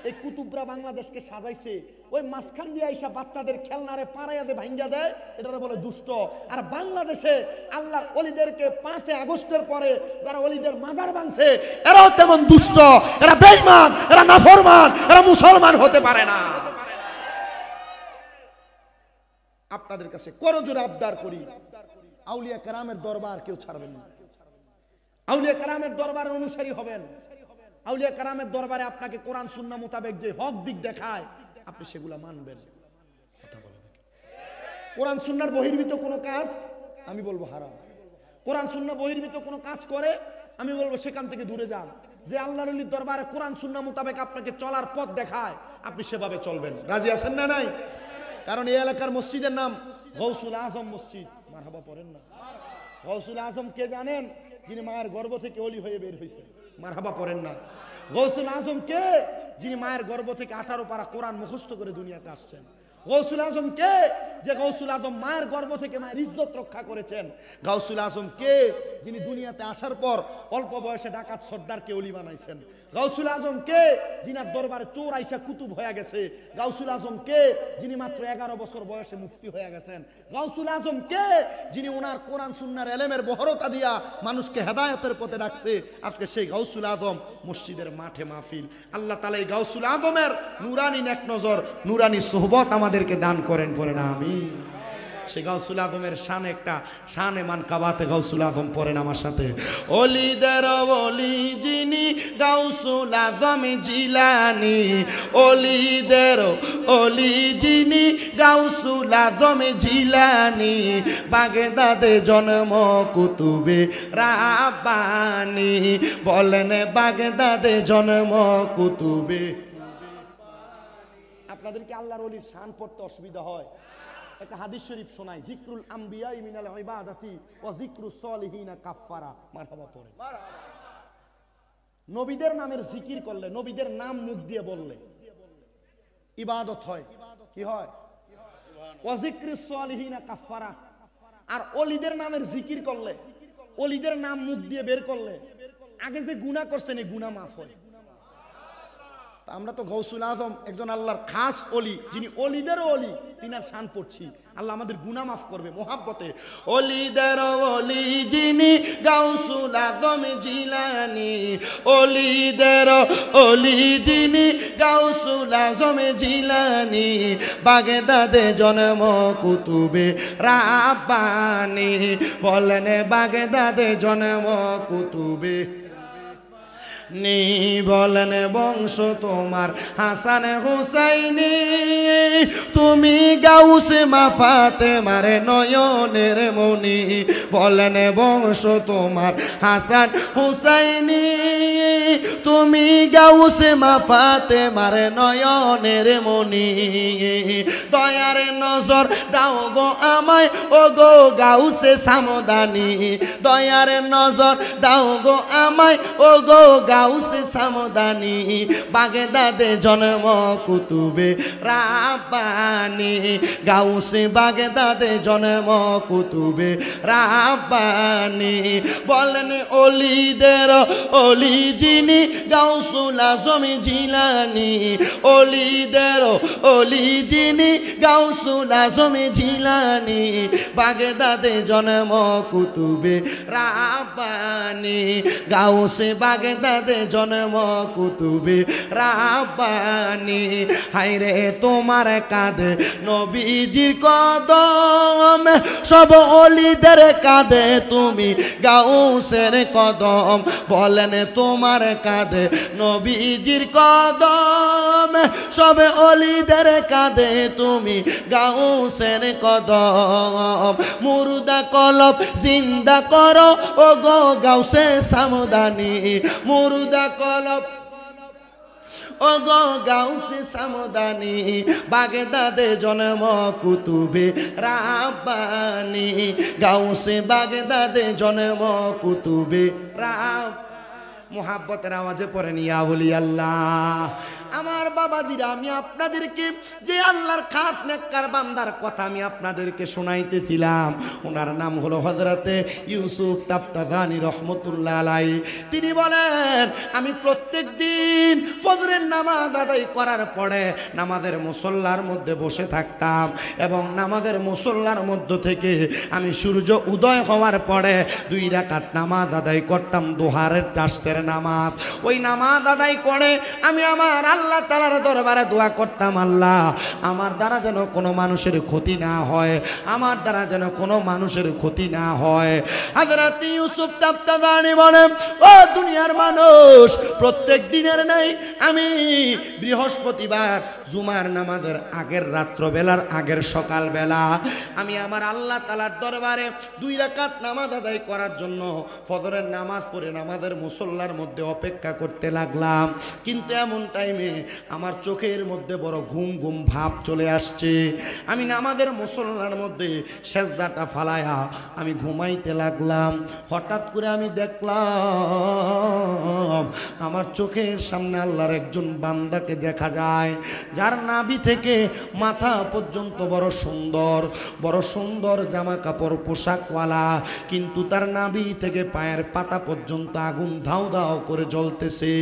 এই কুতুবরা বাংলাদেশকে সাজাইছে, ওই মাঝখান দিয়ে আইসা বাচ্চাদের খেলনারে পাড়াইয়া দে ভাঙ্গা দেয়, এটারে বলে দুষ্ট। আর বাংলাদেশে আল্লাহর ওলিদেরকে 5 আগস্টের পরে যারা ওলিদের মাজার ভাঙছে, এরাও তেমন দুষ্ট, এরা বেঈমান, এরা নাফরমান, এরা মুসলমান হতে পারে না। আপনাদের কাছে করজোড়ে আবদার করি, আউলিয়া কেরামের দরবার কেউ ছাড়বেন না, আউলিয়া কেরামের দরবারের অনুসারী হবেন। আউলিয়া কেরামের দরবারে আপনাকে কোরআন সুন্নাহ মোতাবেক যে হক দিক দেখায় আপনি সেগুলা মানবেন। কথা বলেন। কোরআন সুন্নাহর বহির্ভূত কোনো কাজ আমি বলবো হারাম। কোরআন সুন্নাহ বহির্ভূত কোনো কাজ করে আমি বলবো সেখান থেকে দূরে যান। যে আল্লাহর ওলির দরবারে কোরআন সুন্নাহ মোতাবেক আপনাকে চলার পথ দেখায় আপনি সেভাবে চলবেন। রাজি আছেন না? নাই? কারণ এই এলাকার মসজিদের নাম গৌসুল আজম মসজিদ। মারহাবা পড়েন না? গৌসুল আজম কে জানেন? যিনি মায়ের গর্ভ থেকে ওলি হয়ে বের হয়েছে। মারহাবা পড়েন না? গৌসুল আজম কে? যিনি মায়ের গর্ভ থেকে 18 পারা কোরআন মুখস্থ করে দুনিয়াতে আসছেন। গৌসুল আজম কে? যে গৌসুল আজম মায়ের গর্ভ থেকে মায়ের ইজ্জত রক্ষা করেছেন। গৌসুল আজম কে? যিনি দুনিয়াতে আসার পর অল্প বয়সে ডাকাত সর্দারকে ওলি বানাইছেন। গৌসুল আজম কে? যিনার দরবারে চোর আইসা কুতুব হয়ে গেছে। গৌসুল আজম কে? যিনি মাত্র 11 বছর বয়সে মুফতি হয়ে গেছেন। গৌসুল আজম কে? যিনি ওনার কোরআন সুন্নাহর এলেমের বহরতা দিয়া মানুষকে হেদায়েতের পথে রাখছে। আজকে সেই গৌসুল আজম মসজিদের মাঠে মাহফিল। আল্লাহ তাআলা এই গৌসুল আজমের নুরানি নেক নজর, নুরানি সোহবত আমাদেরকে দান করেন, পড়েন আমিন। সে গৌসুল আজমের শান একটা শানে মানকাবাতে গৌসুল আজম পড়েন আমার সাথে। ওলিদের ওলি যিনি গৌসুল আজম জিলানি, ওলিদের ওলি যিনি গৌসুল আজম জিলানি, বাগদাদে জন্ম কুতুবে রাব্বানি। বলেন বাগদাদে জন্ম কুতুবে। আপনাদের কি আল্লাহর ওলির শান পড়তে অসুবিধা হয়? একটা হাদিস শরীফ শোনাই, যিকরুল আম্বিয়া মিনাল ইবাদাতি ওয়া যিকরুস সলিহিনা কাফারা। মারহাবা পড়ে। নবীদের নামের জিকির করলে, নবীদের নাম মুখ দিয়ে বললে ইবাদত হয়। কি হয়? ওয়াজিক্রিস সালিহিনা কাফারা। আর ওলিদের নামের জিকির করলে, ওলিদের নাম মুখ দিয়ে বের করলে আগে যে গুনাহ করছেন এই গুনাহ মাফ হয়। আমরা তো গৌসুল আজম একজন আল্লাহর খাস ওলি, যিনি ওলিদেরও ওলি, তিনার শান পড়ছি। আল্লাহ আমাদের গুনাহ মাফ করবে মোহাব্বতে। ওলিদের ওলি যিনি গাউসুল আজম জিলানী, ওলিদের ওলি যিনি গাউসুল আজম জিলানী, বাগদাদে জন্ম কুতুবে রাব্বানী। বলেন বাগদাদে জন্ম কুতুবে নি, বলেন বংশ তোমার হাসান হুসাইনি, তুমি গাউসে মা ফাতেমার নয়নের মনি। বলেন বংশ তোমার হাসান হুসাইনি, তুমি গাউসে মা ফাতেমার নয়নের মনি। দয়ার নজর দাও গো আমায় ও গো গাউসে সামদানি, দয়ার নজর দাও গো আমায় ও গো গাউসে সামদানি, বাগদাদে জন্ম কুতুবে রাব্বানি, গাউসে বাগদাদে জন্ম কুতুবে রাব্বানি। বলেন ওলিদের ওলি যিনি গাউসুল আজম জিলানী, ওলিদের ওলি যিনি গাউসুল আজম জিলানী, বাগদাদে জন্ম কুতুবে রাব্বানি, গাউসে বাগদাদে জন্ম কুতুবে রাব্বানি। হায়রে তোমার কাঁধে নবীজির কদম, সব ওলিদের কাঁধে তুমি গাউসের কদম। বলেন তোমার কাঁধে নবীজির কদম, সব ওলিদের কাঁধে তুমি গাউসের কদম। মুর্দা কলব জিন্দা করো ও গো গাউসে সামদানি, মুর্দা কলব ও গো গাউসে সামদানি, বাগদাদে জন্ম কুতুবে রাব্বানি, গাউসে বাগদাদে জন্ম কুতুবে রাব। মোহাব্বতের আওয়াজে পড়েন ইয়া ওলি আল্লাহ। আমার বাবাজিরা, আমি আপনাদেরকে যে আল্লাহর খাস নেককার বান্দার কথা আমি আপনাদেরকে শোনাইতেছিলাম, ওনার নাম হলো হযরতে ইউসুফ তাফতাজানি রহমতুল্লাহ আলাইহি। তিনি বলেন আমি প্রত্যেক দিন ফজরের নামাজ আদায় করার পরে নামাজের মুসল্লার মধ্যে বসে থাকতাম, এবং নামাজের মুসল্লার মধ্য থেকে আমি সূর্য উদয় হওয়ার পরে 2 রাকাত নামাজ আদায় করতাম, দুহারের চাষের নামাজ। ওই নামাজ আদায় করে আমি আমার আল্লাহ তাআলার দরবারে দোয়া করতাম, আল্লাহ আমার দ্বারা যেন কোনো মানুষের ক্ষতি না হয়, আমার দ্বারা যেন কোনো মানুষের ক্ষতি না হয়। হযরত ইউসুফ তাফতাজানি বলে, ও দুনিয়ার মানুষ, প্রত্যেক দিনের নেই আমি বৃহস্পতিবার জুমার নামাজের আগের রাত্রবেলার আগের সকালবেলা আমি আমার আল্লাহ তাআলার দরবারে 2 রাকাত নামাজ আদায় করার জন্য ফজরের নামাজ পড়ে নামাজের মুসল্লার মধ্যে অপেক্ষা করতে লাগলাম। কিন্তু এমন টাইমে আমার চোখের মধ্যে বড় ঘুম ঘুম ভাব চলে আসছে। আমি নামাজের মুসল্লার মধ্যে সেজদাটা ফালায়া আমি ঘুমাইতে লাগলাম। হঠাৎ করে আমি দেখলাম আমার চোখের সামনে আল্লাহর একজন বান্দাকে দেখা যায়, যার নাভি থেকে মাথা পর্যন্ত বড় সুন্দর জামা কাপড় পোশাকওয়ালা, কিন্তু তার নাভি থেকে পায়ের পাতা পর্যন্ত আগুন ধাউ ধাউ করে জ্বলতেছে।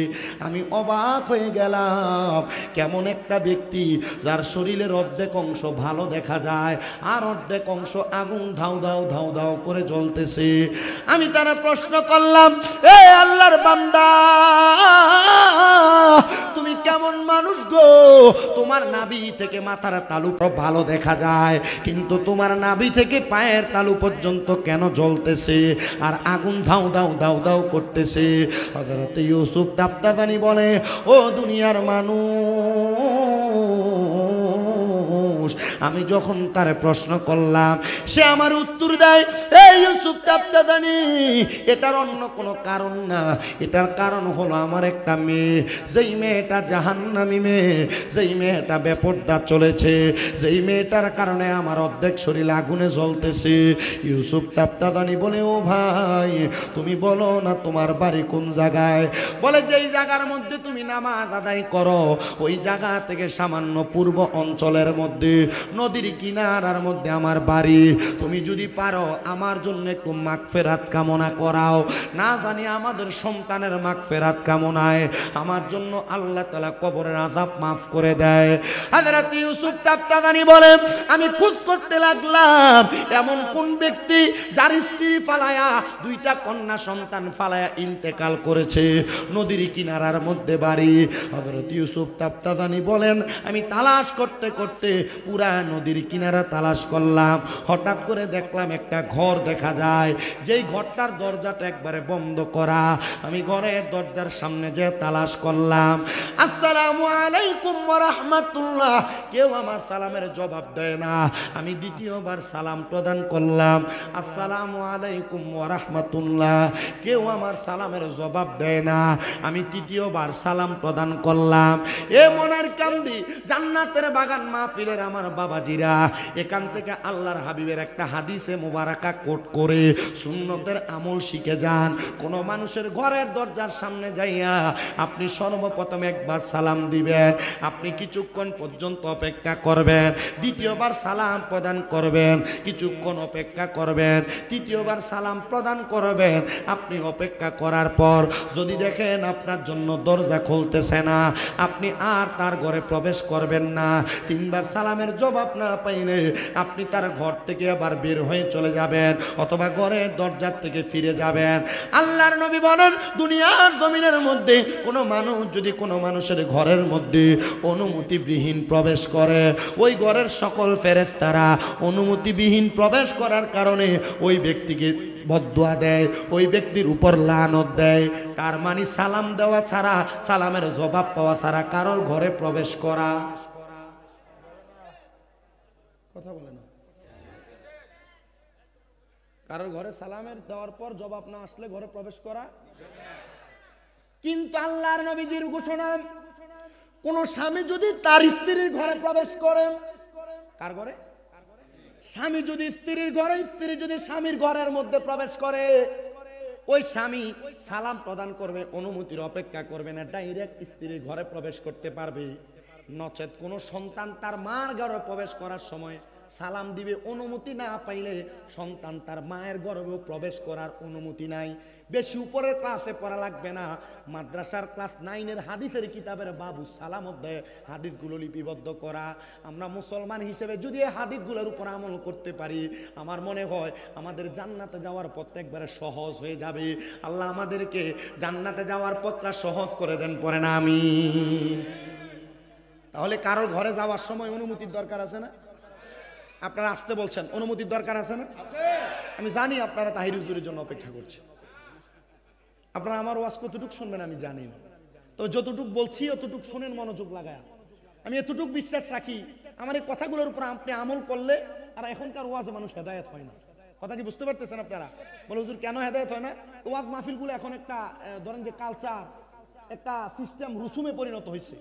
আমি অবাক হয়ে গেলাম, কেমন একটা ব্যক্তি যার শরীরের অর্ধেক অংশ ভালো দেখা যায় আর অর্ধেক অংশ আগুন ধাউ ধাউ ধাউ ধাউ করে জ্বলতেছে। আমি তারা প্রশ্ন করলাম, এ আল্লাহর বান্দা, তুমি কেমন মানুষ গো? তোমার নাভি থেকে মাথার তালু ভালো দেখা যায়, কিন্তু তোমার নাভি থেকে পায়ের তালু পর্যন্ত কেন জ্বলতেছে আর আগুন ধাউ ধাউ ধাউ ধাউ করতেছে? হযরত ইউসুফ তাফতাজানি বলে, ও দুনিয়ার মানুষ, আমি যখন তার প্রশ্ন করলাম সে আমার উত্তর দেয়, এই ইউসুফ তাফতাজানি, এটার অন্য কোনো কারণ না, এটার কারণ হলো আমার একটা মেয়ে, যেই মেয়েটা জাহান্নামী মেয়ে, যেই মেয়েটা বেপরদা চলেছে, যেই মেয়েটার কারণে আমার অর্ধেক শরীর আগুনে জ্বলতেছে। ইউসুফ তাফতাজানি বলে, ও ভাই তুমি বলো না তোমার বাড়ি কোন জায়গায়? বলে, যেই জায়গার মধ্যে তুমি নামাজ আদায় করো ওই জায়গা থেকে সামান্য পূর্ব অঞ্চলের মধ্যে নদীর কিনারার মধ্যে আমার বাড়ি, তুমি যদি পারো আমার জন্য একটু মাগফিরাত কামনা করাও। না জানি আমাদের সন্তানের মাগফিরাত কামনায় আমার জন্য আল্লাহ তাআলা কবরের আযাব মাফ করে দেয়। হযরত ইউসুফ তাফতাদানি বলে, আমি খোঁজ করতে লাগলাম এমন কোন ব্যক্তি যার স্ত্রী ফালায়া দুইটা কন্যা সন্তান ফালায়া ইন্তেকাল করেছে, নদীর কিনারার মধ্যে বাড়ি। হযরত ইউসুফ তাফতাদানি বলেন, আমি তালাশ করতে করতে পুরা নদীর কিনারা তালাশ করলাম। হঠাৎ করে দেখলাম একটা ঘর দেখা যায়, যেই ঘরটার দরজাটা একবারে বন্ধ করা। আমি ঘরের দরজার সামনে যে তালাশ করলাম, আসসালামু আলাইকুম ওয়া রাহমাতুল্লাহ, কেউ আমার সালামের জবাব দেয় না। আমি দ্বিতীয়বার সালাম প্রদান করলাম, আসসালামু আলাইকুম ওয়া রাহমাতুল্লাহ, কেউ আমার সালামের জবাব দেয় না। আমি তৃতীয়বার সালাম প্রদান করলাম। এ মনের কান্দি জান্নাতের বাগান মাহফিলের আমার বাবাজিরা, এখান থেকে আল্লাহর হাবিবের একটা হাদিসে মুবারাকা কোট করে সুন্নতের আমল শিখে যান। কোন মানুষের ঘরের দরজার সামনে যাইয়া আপনি সর্বপ্রথম একবার সালাম দিবেন, আপনি কিছুক্ষণ পর্যন্ত অপেক্ষা করবেন, দ্বিতীয়বার সালাম প্রদান করবেন, কিছুক্ষণ অপেক্ষা করবেন, তৃতীয়বার সালাম প্রদান করবেন। আপনি অপেক্ষা করার পর যদি দেখেন আপনার জন্য দরজা খুলতেছে না, আপনি আর তার ঘরে প্রবেশ করবেন না। তিনবার সালামের জবাব না পাইলে আপনি তার ঘর থেকে আবার বের হয়ে চলে যাবেন, অথবা ঘরের দরজার থেকে ফিরে যাবেন। আল্লাহর নবী বলেন, দুনিয়ার জমিনের মধ্যে কোনো মানুষ যদি কোনো মানুষের ঘরের মধ্যে অনুমতিবিহীন প্রবেশ করে, ওই ঘরের সকল ফেরেশতারা অনুমতিবিহীন প্রবেশ করার কারণে ওই ব্যক্তিকে বদদুয়া দেয়, ওই ব্যক্তির উপর লানত দেয়। তার মানে সালাম দেওয়া ছাড়া, সালামের জবাব পাওয়া ছাড়া কারোর ঘরে প্রবেশ করা। কথা বলে না, কারোর ঘরে সালামের দেওয়ার পর জবাব না আসলে ঘরে প্রবেশ করা। কিন্তু আল্লাহর নবীজির ঘোষণা, কোন স্বামী যদি তার স্ত্রীর ঘরে প্রবেশ করে, কার ঘরে? স্বামী যদি স্ত্রীর ঘরে, স্ত্রী যদি স্বামীর ঘরের মধ্যে প্রবেশ করে, ওই স্বামী সালাম প্রদান করবে, অনুমতির অপেক্ষা করবে না, ডাইরেক্ট স্ত্রীর ঘরে প্রবেশ করতে পারবে। নচেত কোন সন্তান তার মার ঘরে প্রবেশ করার সময় সালাম দিবে, অনুমতি না পাইলে সন্তান তার মায়ের গর্ভেও প্রবেশ করার অনুমতি নাই। বেশি উপরের ক্লাসে পড়া লাগবে না, মাদ্রাসার ক্লাস 9-এর হাদিসের কিতাবের বাবু সালাম অধ্যায়ে হাদিসগুলো লিপিবদ্ধ করা। আমরা মুসলমান হিসেবে যদি এই হাদিসগুলোর উপর আমল করতে পারি, আমার মনে হয় আমাদের জান্নাতে যাওয়ার পথটা একবারে সহজ হয়ে যাবে। আল্লাহ আমাদেরকে জান্নাতে যাওয়ার পথটা সহজ করে দেন, পড়েন আমিন। তাহলে কারোর ঘরে যাওয়ার সময় অনুমতির দরকার আছে না? আপনারা আসতে বলছেন, অনুমতির দরকার আছে না? আমি জানি আপনারা তাহির হুজুরের জন্য অপেক্ষা করছেন। আপনারা আমার ওয়াজ কতটুকু শুনবেন আমি জানি না, তো যতটুকু বলছি অতটুকু শুনেন মনোযোগ লাগায়। আমি এতটুকু বিশ্বাস রাখি, আমার এই কথাগুলোর উপর আপনি আমল করলে, আর এখনকার ওয়াজে মানুষ হেদায়েত হয় না। কথা কি বুঝতে পারতেছেন আপনারা? বলে হুজুর কেন হেদায়েত হয় না? ওয়াজ মাহফিলগুলো এখন একটা ধরেন যে কালচার, একটা সিস্টেম, রুসুমে পরিণত হয়েছে।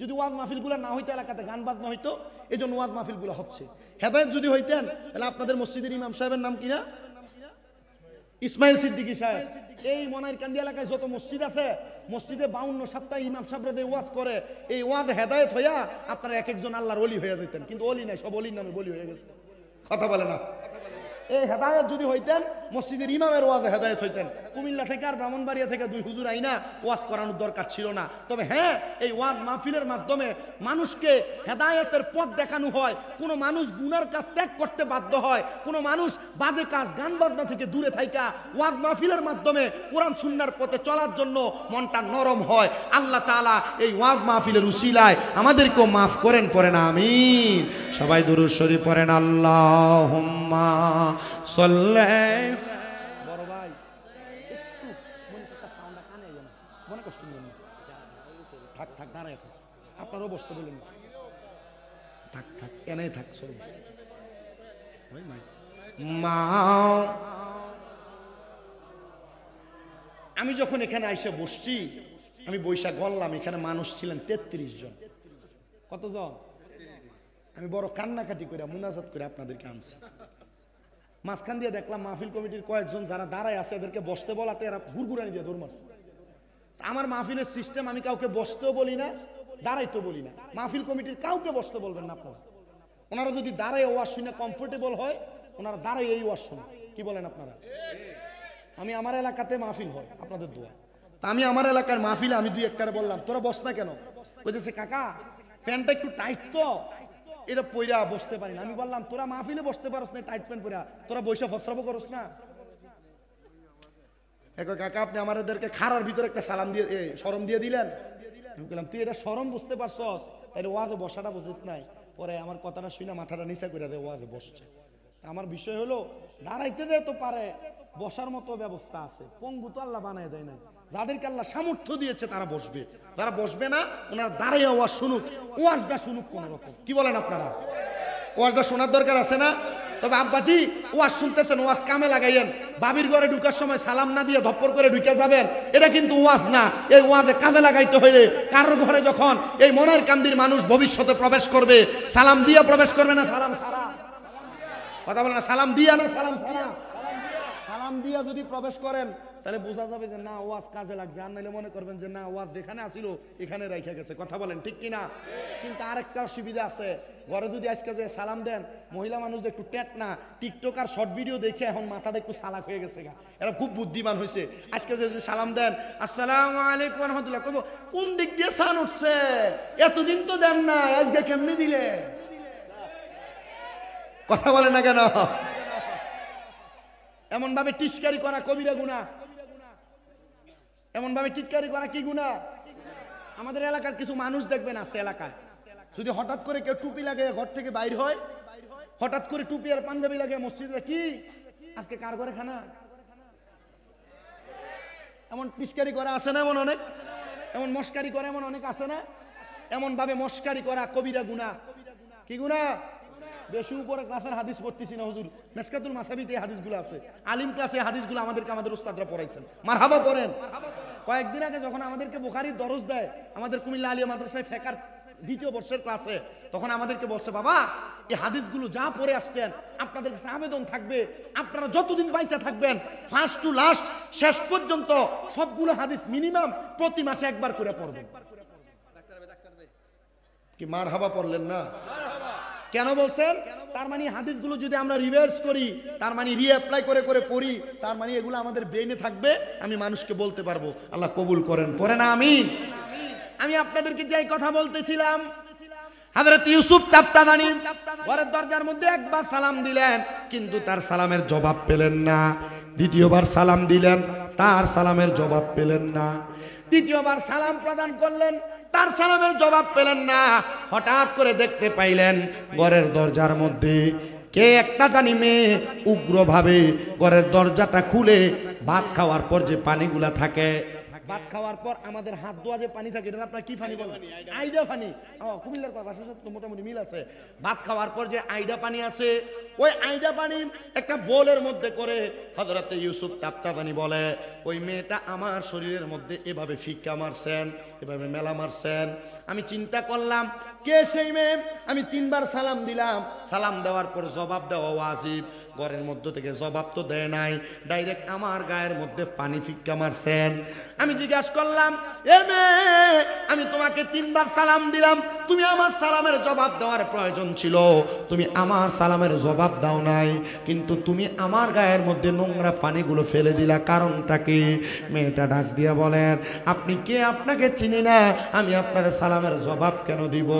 যদি ওয়াজ মাহফিলগুলো না হইতো, এলাকাতে গান বাজনা হইতো, এই জন্য ওয়াজ মাহফিলগুলো হচ্ছে। হেদায়েত যদি হইতেন তাহলে আপনাদের মসজিদের ইমাম সাহেবের নাম কিনা? ইসমাইল সিদ্দিকী সাহেব। এই মনাইরকান্দি এলাকায় যত মসজিদ আছে, মসজিদে 52 সপ্তাহে ইমাম সাহেবরা যে ওয়াজ করে, এই ওয়াজ হেদায়েত হইয়া আপনারা এক একজন আল্লাহর ওলি হয়ে যেতেন। কিন্তু ওলি নাই, সব ওলির নামে বলি হয়ে গেছে। কথা বলে না। এই হেদায়েত যদি হইতেন, মসজিদের ইমামের ওয়াজে হেদায়েত হইতেন। কুমিল্লা থেকে আর ব্রাহ্মণবাড়িয়া থেকে 2 হুজুর আইনা ওয়াজ করানোর দরকার ছিল না। তবে হ্যাঁ, এই ওয়াজ মাহফিলের মাধ্যমে মানুষকে হেদায়েতের পথ দেখানো হয়। কোনো মানুষ গুনার কাজ ত্যাগ করতে বাধ্য হয়, কোনো মানুষ বাজে কাজ, গান বাজনা থেকে দূরে থাইকা ওয়াজ মাহফিলের মাধ্যমে কোরআন সুন্নাহর পথে চলার জন্য মনটা নরম হয়। আল্লাহ তাআলা এই ওয়াজ মাহফিলের উসিলায় আমাদেরকেও মাফ করেন, পড়েন আমিন। সবাই দুরূদ শরীফ পড়েন, আল্লাহুম্মা সাল্লি। বড় ভাই একটু মনে একটা সাউন্ডটা কানে যায় না, মনে কষ্ট নেই। থাক থাক, দাঁড়ায় থাক, আপনারও বসতে বলেন। থাক থাক, এনে থাক, সরব মা। আমি যখন এখানে আইসে বসছি, আমি বৈশাখ গড়লাম, এখানে মানুষ ছিলেন 33 জন। কতজন? আমি বড় কান্নাকাটি করে মুনাজাত করে আপনাদেরকে আনছি। মাঝখান দিয়ে দেখলাম মাহফিল কমিটির কয়েকজন যারা দাঁড়ায় আছে, এদেরকে বসতে বলাতে এরা ঘুরঘুরানি দিয়ে দৌড় মারছে। আমার মাহফিলের সিস্টেম, আমি কাউকে বসতেও বলি না, দাঁড়াইতেও বলি না। মাহফিল কমিটির কাউকে বসতে বলবেন না আপনারা। ওনারা যদি দাঁড়ায় ওয়াজ শুনে কমফোর্টেবল হয়, ওনারা দাঁড়ায় এই ওয়াজ শুনে। কি বলেন আপনারা? আমি আমার এলাকাতে মাহফিল হয় আপনাদের দোয়া, তা আমি আমার এলাকার মাহফিলে আমি দুই একটারে বললাম তোরা বস না কেন, বলতেছে কাকা প্যান্টটা একটু টাইট তো এটা পইরা বসতে পারি না। আমি বললাম তোরা মাহফিলে বসতে পারস না টাইট প্যান্ট পরা, তোরা বৈশা ফসরাব করস না। কাকা আপনি আমাদেরকে খারার ভিতরে একটা সালাম দিয়ে শরম দিয়ে দিলেন। আমি বললাম তুই এটা শরম বুঝতে পারছস, তাহলে ওয়াজে বসাটা বুঝিস নাই। পরে আমার কথাটা শুনে মাথাটা নিচা করে দেয়, ওয়াজে বসছে। আমার বিষয় হলো দাঁড়াইতে দেয় তো পারে, বসার মতো ব্যবস্থা আছে, পঙ্গু তো আল্লাহ বানায় দেয় না। যাদেরকে আল্লাহ সামর্থ্য দিয়েছে তারা বসবে, যারা বসবে না ওনারা দাঁড়াইয়া ওয়াজ শুনুক, ওয়াজটা শুনুক কোন রকম। কি বলেন আপনারা? ওয়াজটা শোনার দরকার আছে না? তবে আব্বাজি ওয়াজ শুনতেছেন, ওয়াজ কামে লাগাইয়েন। বাবির ঘরে ঢুকার সময় সালাম না দিয়ে ধপ্পর করে ঢুকে যাবেন, এটা কিন্তু ওয়াজ না। এই ওয়াজে কাজে লাগাইতে হইলে কারোর ঘরে যখন এই মনের কান্দির মানুষ ভবিষ্যতে প্রবেশ করবে, সালাম দিয়ে প্রবেশ করবে না সালাম ছাড়া? কথা বলে না, সালাম দিয়া না সালাম ছাড়া? সালাম দিয়া যদি প্রবেশ করেন তাহলে বোঝা যাবে যে না ওয়াজ কাজে লাগছে, আর নাইলে মনে করবেন যে না ওয়াজ যেখানে আসিল এখানে রাইখা গেছে। কথা বলেন ঠিক কিনা? কিন্তু আরেকটা সুবিধা আছে, ঘরে যদি আজকে যে সালাম দেন, মহিলা মানুষ একটু টেট না, টিকটক আর শর্ট ভিডিও দেখে এখন মাথাটা একটু চালাক হয়ে গেছে গা, এরা খুব বুদ্ধিমান হয়েছে। আজকে যদি সালাম দেন আসসালামু আলাইকুম ওয়া রাহমাতুল্লাহ, কইবো কোন দিক দিয়ে সান উঠছে, এতদিন তো দেন না, আজকে কেমনে দিলে? কথা বলে না কেন? এমন ভাবে টিটকারি করা কবিরা গুনাহ, এমন ভাবে টিটকারি করা কি গুনাহ? আমাদের এলাকার কিছু মানুষ দেখবেন আছে এলাকায়, যদি হঠাৎ করে কেউ টুপি লাগে ঘর থেকে বাইর হয়, হঠাৎ করে টুপি আর পাঞ্জাবি লাগে মসজিদে, কি আজকে কার ঘরে খানা, এমন টিটকারি করা আছে না? এমন অনেক, এমন মস্কারি করে এমন অনেক আছে না? এমন ভাবে মস্কারি করা কবিরা গুনাহ। কি গুনাহ? বেশি উপরে ক্লাসের হাদিস পড়তেছি না হুজুর, মেসকাতুল মাসাবিতে এই হাদিসগুলো আছে, আলিম ক্লাসে হাদিসগুলো আমাদেরকে আমাদের উস্তাদরা পড়াইছেন। মারহাবা পড়েন। কয়েকদিন আগে যখন আমাদেরকে বুখারীর দরস দেয় আমাদের কুমিল্লা আলিয়া মাদ্রাসায় ফেকার দ্বিতীয় বর্ষের ক্লাসে, তখন আমাদেরকে বলছে বাবা এই হাদিসগুলো যা পড়ে আসছেন আপনাদের কাছে আবেদন থাকবে, আপনারা যতদিন বাইচা থাকবেন ফার্স্ট টু লাস্ট শেষ পর্যন্ত সবগুলো হাদিস মিনিমাম প্রতি মাসে একবার করে পড়বেন। কি মারহাবা পড়লেন না? কেন বলছেন? তার মানে হাদিসগুলো যদি আমরা রিভার্স করি, তার মানে রিঅ্যাপ্লাই করে করে পড়ি, তার মানে এগুলো আমাদের ব্রেইনে থাকবে, আমি মানুষকে বলতে পারবো। আল্লাহ কবুল করেন, পড়ে না আমিন। আমি আপনাদেরকে যে কথা বলতেছিলাম, হযরত ইউসুফ তাফতাদানি ঘরের দরজার মধ্যে একবার সালাম দিলেন, কিন্তু তার সালামের জবাব পেলেন না। দ্বিতীয়বার সালাম দিলেন, তার সালামের জবাব পেলেন না। তৃতীয়বার সালাম প্রদান করলেন, তার সালামের জবাব পেলেন না। হঠাৎ করে দেখতে পাইলেন ঘরের দরজার মধ্যে কে একটা জানি মেয়ে উগ্রভাবে ঘরের দরজাটা খুলে ভাত খাওয়ার পর যে পানিগুলা থাকে, ভাত খাওয়ার পর আমাদের হাত ধোয়া যে পানি থাকে, এটা আপনারা কি পানি বলেন? আইডা পানি। কুমিল্লার ভাষার সাথে মোটামুটি মিল আছে। ভাত খাওয়ার পর যে আইডা পানি আছে, ওই আইডা পানি একটা বোলের মধ্যে করে হযরত ইউসুফ তাফতাদানি বলে ওই মেয়েটা আমার শরীরের মধ্যে এভাবে ফিক্কা মারছেন, এভাবে মেলা মারছেন। আমি চিন্তা করলাম কে সেই মেয়ে। আমি তিনবার সালাম দিলাম, সালাম দেওয়ার পর জবাব দেওয়া ওয়াজিব। ঘরের মধ্য থেকে জবাব তো দেয় নাই, ডাইরেক্ট আমার গায়ের মধ্যে পানি ফিক্কা মারছেন। আমি জিজ্ঞাসা করলাম এ মেয়ে, আমি তোমাকে তিনবার সালাম দিলাম, তুমি আমার সালামের জবাব দেওয়ার প্রয়োজন ছিল, তুমি আমার সালামের জবাব দাও নাই, কিন্তু তুমি আমার গায়ের মধ্যে নোংরা পানিগুলো ফেলে দিলা, কারণটা কি? মেয়েটা ডাক দিয়া বলেন আপনি কে? আপনাকে চিনি না, আমি আপনার সালামের জবাব কেন দিব?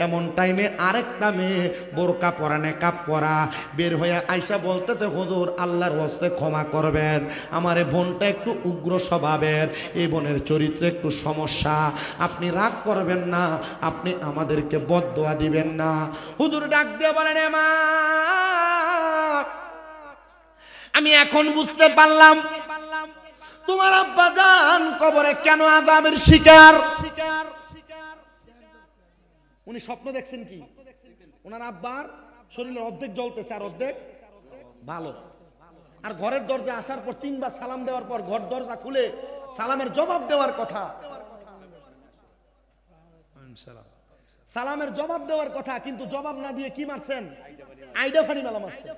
এমন টাইমে আরেকটা মেয়ে বোরকা পরা নেকাব পরা বের হয়ে আইসা বলতেছে হুজুর আল্লাহর ওয়াস্তে ক্ষমা করবেন, আমার এই বোনটা একটু উগ্র স্বভাবের, এই বোনের চরিত্রে একটু সমস্যা, আপনি রাগ করবেন না, আপনি আমাদেরকে বদদোয়া দিবেন না। হুজুর ডাক দিয়ে বলেন এ মা, আমি এখন বুঝতে পারলাম তোমার আব্বা জান কবরে কেন আযাবের শিকার। উনি স্বপ্ন দেখছেন কি? ওনার আব্বার শরীরের অর্ধেক জ্বলতেছে আর অর্ধেক ভালো, আর ঘরের দরজা আসার পর তিনবার সালাম দেওয়ার পর ঘর দরজা খুলে সালামের জবাব দেওয়ার কথা, সালামের জবাব দেওয়ার কথা, কিন্তু জবাব না দিয়ে কি মারছেন? আইডা ফানি মেলা মারছেন।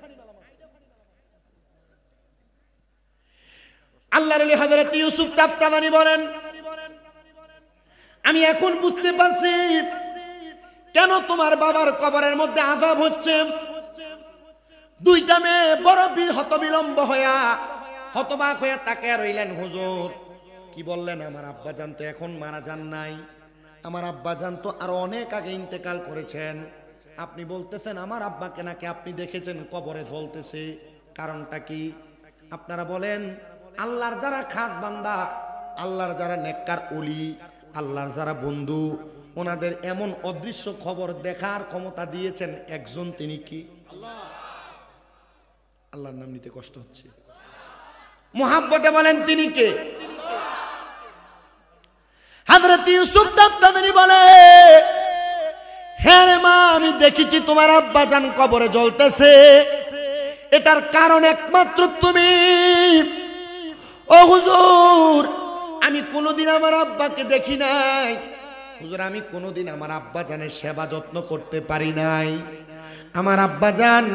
আল্লাহর ওলি হযরত ইউসুফ তাফতাদানি বলেন আমি এখন বুঝতে পারছি কেন তোমার বাবার কবরের মধ্যে আযাব হচ্ছে? দুইটা মেয়ে বড় হতবিলম্ব হইয়া হতবাক হইয়া তাকিয়ে রইলেন। হুজুর কি বললেন? আমার আব্বাজান তো এখন মারা যান নাই, আমার আব্বাজান তো আরো অনেক আগে ইন্তেকাল করেছেন। আপনি বলতেছেন আমার আব্বাকে নাকি আপনি দেখেছেন কবরে জ্বলতেছে, কারণটা কি? আপনারা বলেন। আল্লাহর যারা খাস বান্দা, আল্লাহর যারা নেককার ওলি, আল্লাহর যারা বন্ধু, ওনাদের এমন অদৃশ্য খবর দেখার ক্ষমতা দিয়েছেন একজন, তিনি কি? আল্লাহর নাম নিতে কষ্ট হচ্ছে, মুহাব্বতে বলেন তিনি কে? হযরত ইউসুফ দাপ্তাদানি বলে, হ্যাঁ রে মা, আমি দেখেছি তোমার আব্বাজান কবরে জ্বলতেছে, এটার কারণ একমাত্র তুমি। ও হুজুর, আমি কোনোদিন আমার আব্বাকে দেখি নাই। হুজুর, আমি কোনোদিন আমার আব্বাজানের সেবা যত্ন করতে পারি নাই। আমার আব্বাজান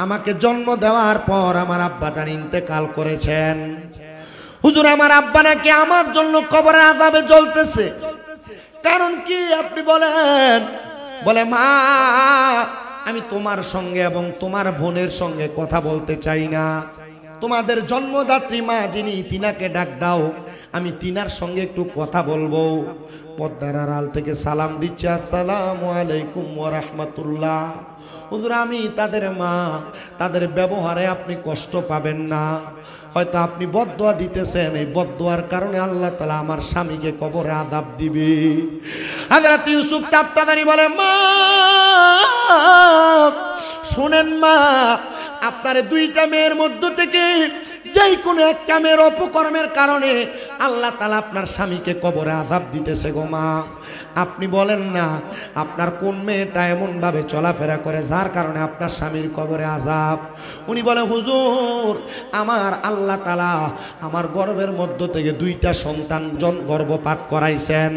আমাকে জন্ম দেওয়ার পর আমার আব্বাজান ইন্তেকাল করেছেন। হুজুর, আমার আব্বা নাকি আমার জন্য কবরের আযাবে জ্বলতেছে, কারণ কি আপনি বলেন? বলে, মা, আমি তোমার সঙ্গে এবং তোমার বোনের সঙ্গে কথা বলতে চাই না। তোমাদের জন্মদাত্রী মা যিনি, তিনাকে ডাক দাও, আমি তিনার সঙ্গে একটু কথা বলবো। পর্দার আড়াল থেকে সালাম দিচ্ছে, আসসালামু আলাইকুম ওয়া রাহমাতুল্লাহ। হুজুর, আমি তাদের মা, তাদের ব্যবহারে আপনি কষ্ট পাবেন না। হয়তো আপনি বদদোয়া দিতেছেন, এই বদদোয়ার কারণে আল্লাহ তাআলা আমার স্বামীকে কবরে আযাব দিবে। হযরত ইউসুফ দাপ্তাদানি বলে, মা শুনেন মা, আপনার দুইটা মেয়ের মধ্য থেকে যেই কোনো একটা মেয়ের অপকর্মের কারণে আল্লাহ তাআলা আপনার স্বামীকে কবরে আযাব দিতেছে গো মা। আপনি বলেন না আপনার কোন মেয়েটা এমন ভাবে চলাফেরা করে যার কারণে আপনার স্বামীর কবরে আযাব? উনি বলে, হুজুর, আমার আল্লাহ তাআলা আমার গর্ভের মধ্য থেকে দুইটা সন্তান গর্ভপাত করাইছেন।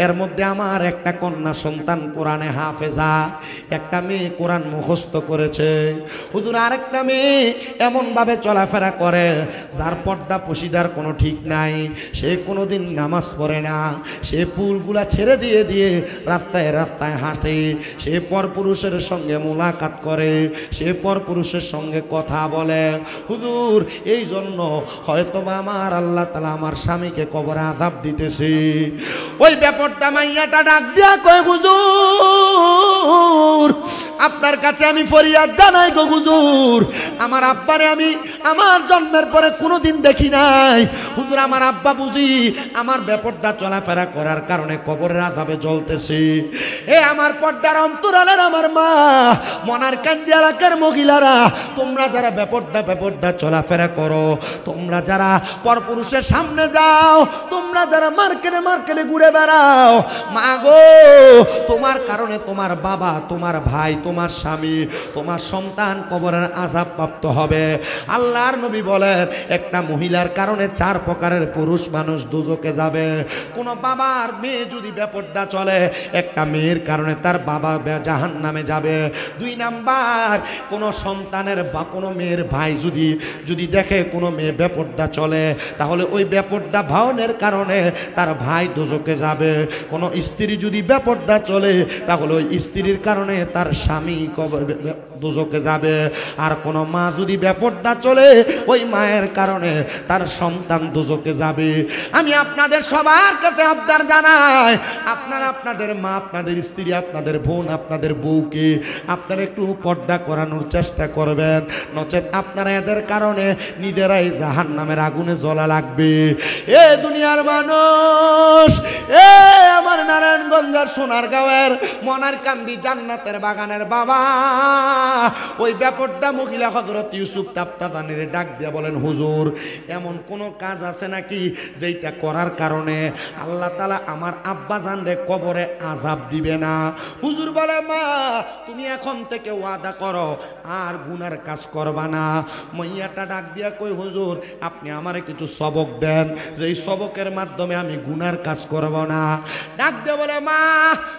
এর মধ্যে আমার একটা কন্যা সন্তান কোরআনে হাফেজা, একটা মেয়ে কোরআন মুখস্থ করেছে। হুজুর, আরেকটা মেয়ে এমন ভাবে চলাফেরা করে যার পর্দা পশিদার কোনো ঠিক নাই। সে কোনোদিন নামাজ পড়ে না, সে ফুলগুলা ছেড়ে দিয়ে দিয়ে রাস্তায় রাস্তায় হাঁটে, সে পরপুরুষের সঙ্গে মুলাকাত করে, সে পরপুরুষের সঙ্গে কথা বলে। হুজুর, এই জন্য হয়তো আমার আল্লাহ তাআলা আমার স্বামীকে কবরে আযাব দিতেছে। ওই ব্যাপারটা মাইয়াটা ডাক দিয়া কয়, হুজুর, আপনার কাছে আমি ফরিয়াদ জানাই গো হুজুর, আমার আব্বারে আমি আমার জন্মের পরে কোনোদিন দেখি নাই। হুজুর, আমার আব্বা বুঝি আমার বেপরদা চলাফেরা করার কারণে কবরের আযাবে জ্বলতেছে। এ আমার পর্দার অন্তরালের আমার মা, মনার কান্দি এলাকার মহিলারা, তোমরা যারা বেপরদা চলাফেরা করো, তোমরা যারা পরপুরুষের সামনে যাও, তোমরা যারা মার্কেটে ঘুরে বেড়াও, মা গো, তোমার কারণে তোমার বাবা, তোমার ভাই, তোমার স্বামী, তোমার সন্তান কবরের আযাব প্রাপ্ত হবে। আল্লাহর নবী বলেন, একটা মহিলার কারণে 4 প্রকারের পুরুষ মানুষ দুজকে যাবে। কোন বাবার মেয়ে যদি বেপরদা চলে, একটা মেয়ের কারণে তার বাবা জাহান্নামে যাবে। 2 নাম্বার, কোন সন্তানের বা কোনো মেয়ের ভাই যদি দেখে কোনো মেয়ে বেপরদা চলে, তাহলে ওই বেপরদা ভাওনের কারণে তার ভাই দুজকে যাবে। কোন স্ত্রী যদি বেপরদা চলে, তাহলে ওই স্ত্রীর কারণে তার স্বামী দুজকে যাবে। আর কোন মা যদি বেপরদা চলে, ওই মায়ের কারণে তার সন্তান দুজকে যাবে। আমি আপনাদের সবার কাছে আবদার জানাই, আপনারা আপনাদের মা, আপনাদের স্ত্রী, আপনাদের বোন, আপনাদের বউকে আপনারা একটু পর্দা করানোর চেষ্টা করবেন, নচেত আপনারা এদের কারণে নিজেরাই জাহান্নামের আগুনে জ্বলা লাগবে। এ দুনিয়ার মানুষ, এ আমার নারায়ণগঞ্জের সোনারগাঁওয়ের মনার কান্দি জান্নাতের বাগানের বাবা, ওই বেপরদা মহিলা হযরত ইউসুফ দাপ্তাদানির ডাক দিয়া বলেন, হুজুর, এমন কোন কাজ আছে নাকি যেটা করার কারণে আল্লাহ তাআলা আমার আব্বাজান রে কবরে আযাব দিবে না? হুজুর বলে, মা, তুমি এখন থেকে ওয়াদা করো আর গুনার কাজ করবা না। মাইয়াটা ডাক দিয়া কই, হুজুর, আপনি আমারে কিছু সবক দেন, যে এই সবকের মাধ্যমে আমি গুনার কাজ করব না। ডাক দিয়ে বলে, মা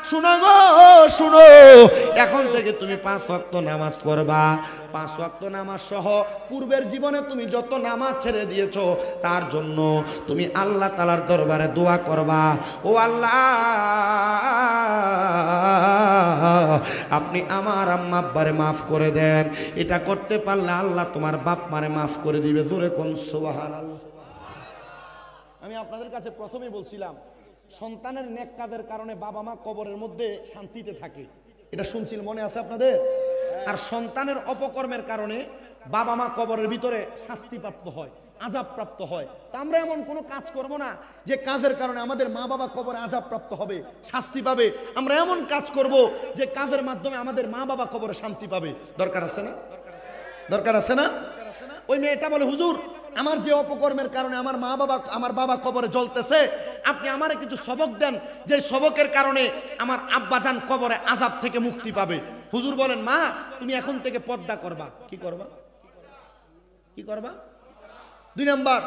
শুনো গো, শুনো, এখন থেকে তুমি 5 ওয়াক্ত নামাজ পড়বা 5 ওয়াক্ত নামাজ সহ পূর্বের জীবনে তুমি যত নামাজ ছেড়ে দিয়েছো তার জন্য তুমি আল্লাহ তাআলার দরবারে দোয়া করবা, ও আল্লাহ আপনি আমার আম্মা আব্বারে মাফ করে দেন। এটা করতে পারলে আল্লাহ তোমার বাপ মারে মাফ করে দিবে। জোরে কোন সুবহানাল্লাহ। আমি আপনাদের কাছে প্রথমেই বলছিলাম সন্তানের নেক কাজের কারণে বাবা মা কবরের মধ্যে শান্তিতে থাকে, এটা শুনছিল, মনে আছে আপনাদের? আর সন্তানের অপকর্মের কারণে বাবা মা কবরের ভিতরে শাস্তিপ্রাপ্ত হয়, আযাবপ্রাপ্ত হয়। তা আমরা এমন কোনো কাজ করব না যে কাজের কারণে আমাদের মা বাবা কবরে আযাবপ্রাপ্ত হবে, শাস্তি পাবে। আমরা এমন কাজ করব যে কাজের মাধ্যমে আমাদের মা বাবা কবরে শান্তি পাবে। দরকার আছে না? দরকার আছে না? ওই মেয়েটা বলে, হুজুর আমার যে অপকর্মের কারণে আমার বাবা কবরে জ্বলতেছে, আপনি আমারে কিছু সবক দেন যে সবকের কারণে আমার আব্বাজান কবরে আযাব থেকে মুক্তি পাবে। হুজুর বলেন, মা তুমি এখন থেকে পর্দা করবা। কি করবা? কি করবা? 2 নাম্বার,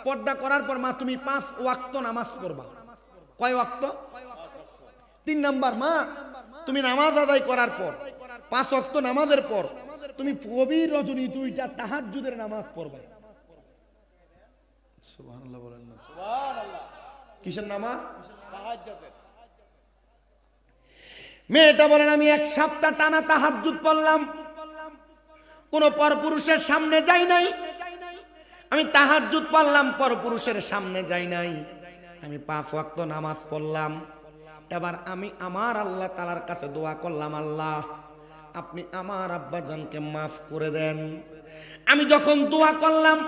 পর্দা করার পর মা তুমি 5 ওয়াক্ত নামাজ পড়বা। কয় ওয়াক্ত? 3 নাম্বার, মা তুমি নামাজ আদায় করার পর 5 ওয়াক্ত নামাজের পর তুমি গভীর রজনী 2টা তাহাজ্জুদের নামাজ পড়বা। সুবহানাল্লাহ বলেন না? সুবহানাল্লাহ। কিসের নামাজ? তাহাজ্জুদের। মেয়েটা বলেন, আমি 1 সপ্তাহ টানা তাহাজ্জুদ পড়লাম, কোন পরপুরুষের সামনে যাই নাই। আমি তাহাজ্জুদ পড়লাম, পরপুরুষের সামনে যাই নাই। আমি 5 ওয়াক্ত নামাজ পড়লাম। এবার আমি আমার আল্লাহ তাআলার কাছে দোয়া করলাম, আল্লাহ আপনি আমার আব্বাজানকে মাফ করে দেন। আমি যখন দোয়া করলাম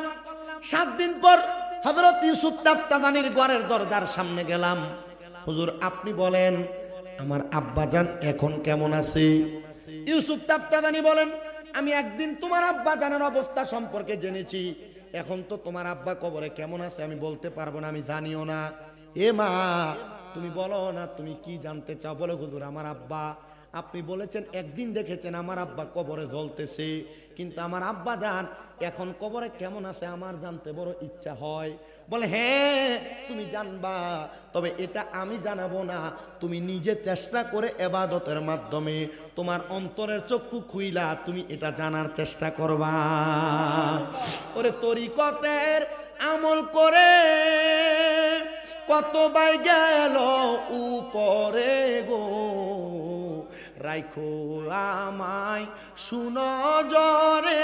7 দিন পর হযরত ইউসুফ তাফতাদানির ঘরের দরজার সামনে গেলাম। হুজুর আপনি বলেন আমার আব্বাজান এখন কেমন আছে? ইউসুফ তাফতাদানি বলেন, আমি একদিন তোমার আব্বাজানের অবস্থা সম্পর্কে জেনেছি, এখন তো তোমার আব্বা কবরে কেমন আছে আমি বলতে পারবো না, আমি জানিও না। এ মা তুমি বলো না, তুমি কি জানতে চাও? বলে, হুজুর আমার আব্বা, আপনি বলেছেন একদিন দেখেছেন আমার আব্বা কবরে জ্বলতেছে, কিন্তু আমার আব্বা জান এখন কবরে কেমন আছে আমার জানতে বড় ইচ্ছা হয়। বলে, হ্যাঁ তুমি জানবা, তবে এটা আমি জানাবো না, তুমি নিজে চেষ্টা করে ইবাদতের মাধ্যমে তোমার অন্তরের চক্ষু খুইলা তুমি এটা জানার চেষ্টা করবা। ওরে তরিকতের আমল করে কত বাই গেল উপরে গো, রাইখো আমায় সুনজরে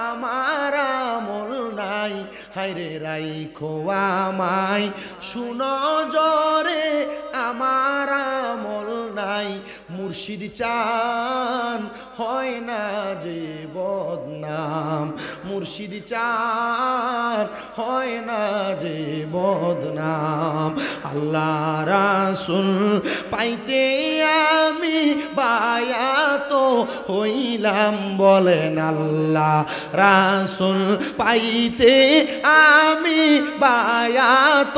আমার আমল নাই, হায়রে রাইখো আমায় সুনজরে আমার আমল নাই। মুর্শিদ চান হয় না যে বদনাম, মুর্শিদ চান হয় না যে বদনাম। আল্লাহ রাসূল পাইতে আমি বায়াত হইলাম, বলেন আল্লাহ রাসূল পাইতে আমি বায়াত